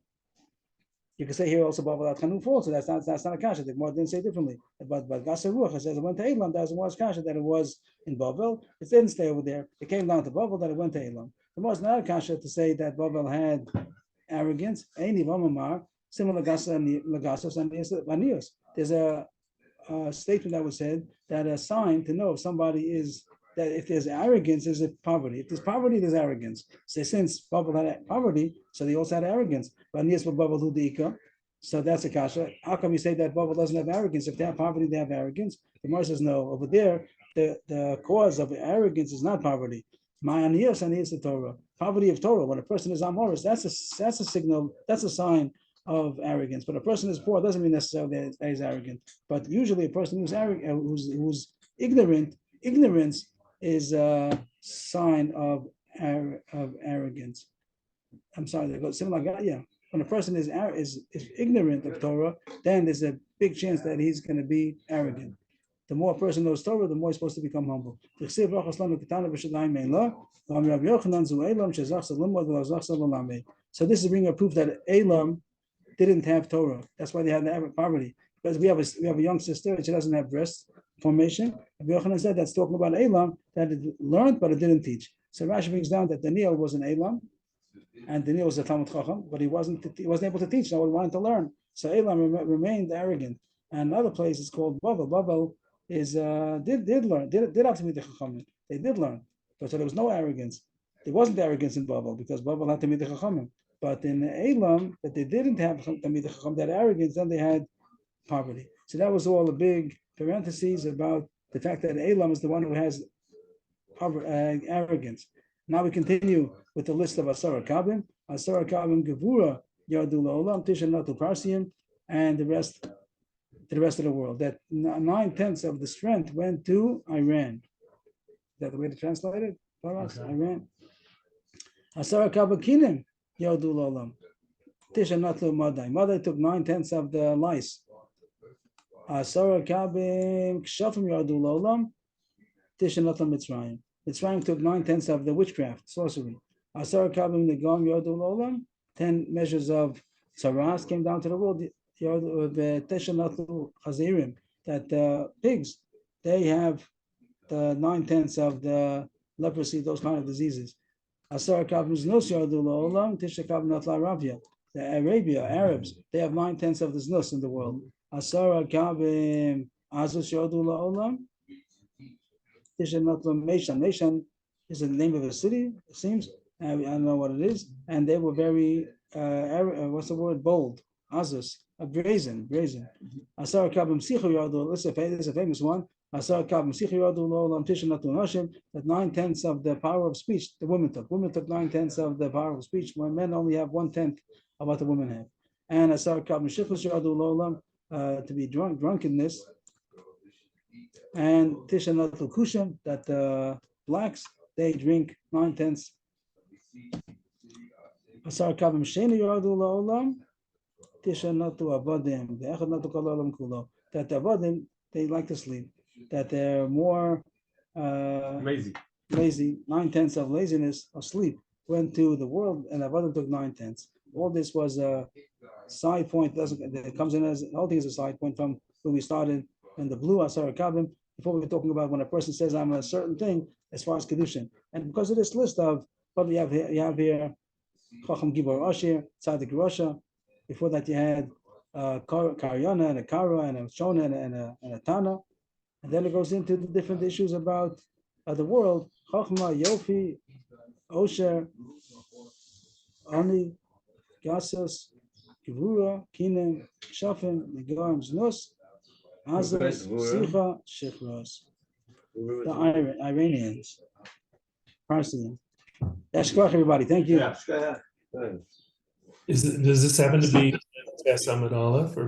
You can say here also about Chanufa also. That's not a kasha. The Gemara didn't say differently. But Gasas Ruach, it says it went to Elam. That was kasha that it was in Bavel. It didn't stay over there. It came down to Bavel that it went to Elam. The Gemara is not a kasha to say that Bavel had arrogance. Similar Lagasos and Vanios. There's a statement that was said that a sign to know if somebody is that if there's arrogance, is it poverty. If there's poverty, there's arrogance. So since Bavel had poverty, so they also had arrogance. Vanios for Bavel Hudika. So that's a kasha. How come you say that Bavel doesn't have arrogance? If they have poverty, they have arrogance. The Gemara says no. Over there, the cause of arrogance is not poverty. My aniyos the Torah. Poverty of Torah. When a person is amoris, that's a signal. That's a sign of arrogance. But a person is poor doesn't mean necessarily that he's arrogant. But usually a person who's arrogant, who's ignorant, ignorance is a sign of arrogance. I'm sorry, they go something like that. Yeah, when a person is ignorant of Torah, then there's a big chance that he's going to be arrogant. The more a person knows Torah, the more he's supposed to become humble. So this is bringing a proof that Elam didn't have Torah. That's why they had the poverty. Because we have a young sister and she doesn't have breast formation. Rabbi Yochanan said that's talking about Elam that it learned but it didn't teach. So Rashi brings down that Daniel was an Elam, and Daniel was a Talmud Chacham, but he wasn't able to teach. No one wanted to learn. So Elam remained arrogant. And another place is called Bavel. Bavel is did learn, did have to meet the Chachamim. They did learn, but so there was no arrogance. There wasn't arrogance in Bavel because Bavel had to meet the Chachamim. But in Elam, that they didn't have to meet the Chacham, that arrogance, then they had poverty. So that was all a big parentheses about the fact that Elam is the one who has arrogance. Now we continue with the list of Asara Kabim, Gevura, Yadu Olam, Tisha Natu Parsiim, and the rest of the world. That 9/10 of the strength went to Iran. Is that the way to translate it? Iran. Asara Kabakinim, Yadu Olam, Tisha Natu Madai. Madai took 9/10 of the lice. Asara Kabim Kshafim Yadu Olam, Tisha Natu Mitzrayim. Mitzrayim took 9/10 of the witchcraft, sorcery. Asar Kabim Negam Yodul Olam, 10 measures of Saras came down to the world. The Teshanatu Chazirim, that pigs, they have the 9/10 of the leprosy, those kind of diseases. Asar Kabim Znus Yodul Olam, Tisha Kabim Natla Ravia. The Arabs, they have 9/10 of the Znus in the world. Asar Kabim Azus Yodul Olam. Nation is the name of a city, it seems. I don't know what it is. And they were very, what's the word? Bold. Azus, brazen. Asar Kabim Sichu Yadu, this is a famous one. Asar Kabim Sichu Yadu Lolam Tishanatu Nashim, that 9/10 of the power of speech the women took. Women took 9/10 of the power of speech, when men only have 1/10 of what the women have. And Asar Kabim Shichus Yadu Lolam, to be drunkenness. And Tishanatu Kushim, that blacks, they drink 9/10. Asar Kabim Sheni Yadu La'olam, Tishanatu Avadim, the Echad Kalalam Kulo, that the Avadim, they like to sleep, that they're more Lazy. 9/10 of laziness, of sleep, went to the world, and Avadim took 9/10. All this was a side point, it comes in as, the whole thing is a side point from where we started in the blue Asar Kabim. Before we were talking about when a person says I'm a certain thing as far as Kiddushin. And because of this list of what we have here, Chacham Gibor Ashir, Tzadik Rasha. Before that you had Karyana and a Kara and a Shona and a Tana. And then it goes into the different issues about the world. Chachma, Yofi, Osher, Ani, Gasas, Givura, Kinem, Shafim, Negoim, Znus, Azaz, Sicha, Shechros. The Iranians. Parsian. That's correct, everybody. Thank you. Yeah. Does this happen to be Amid Aleph or?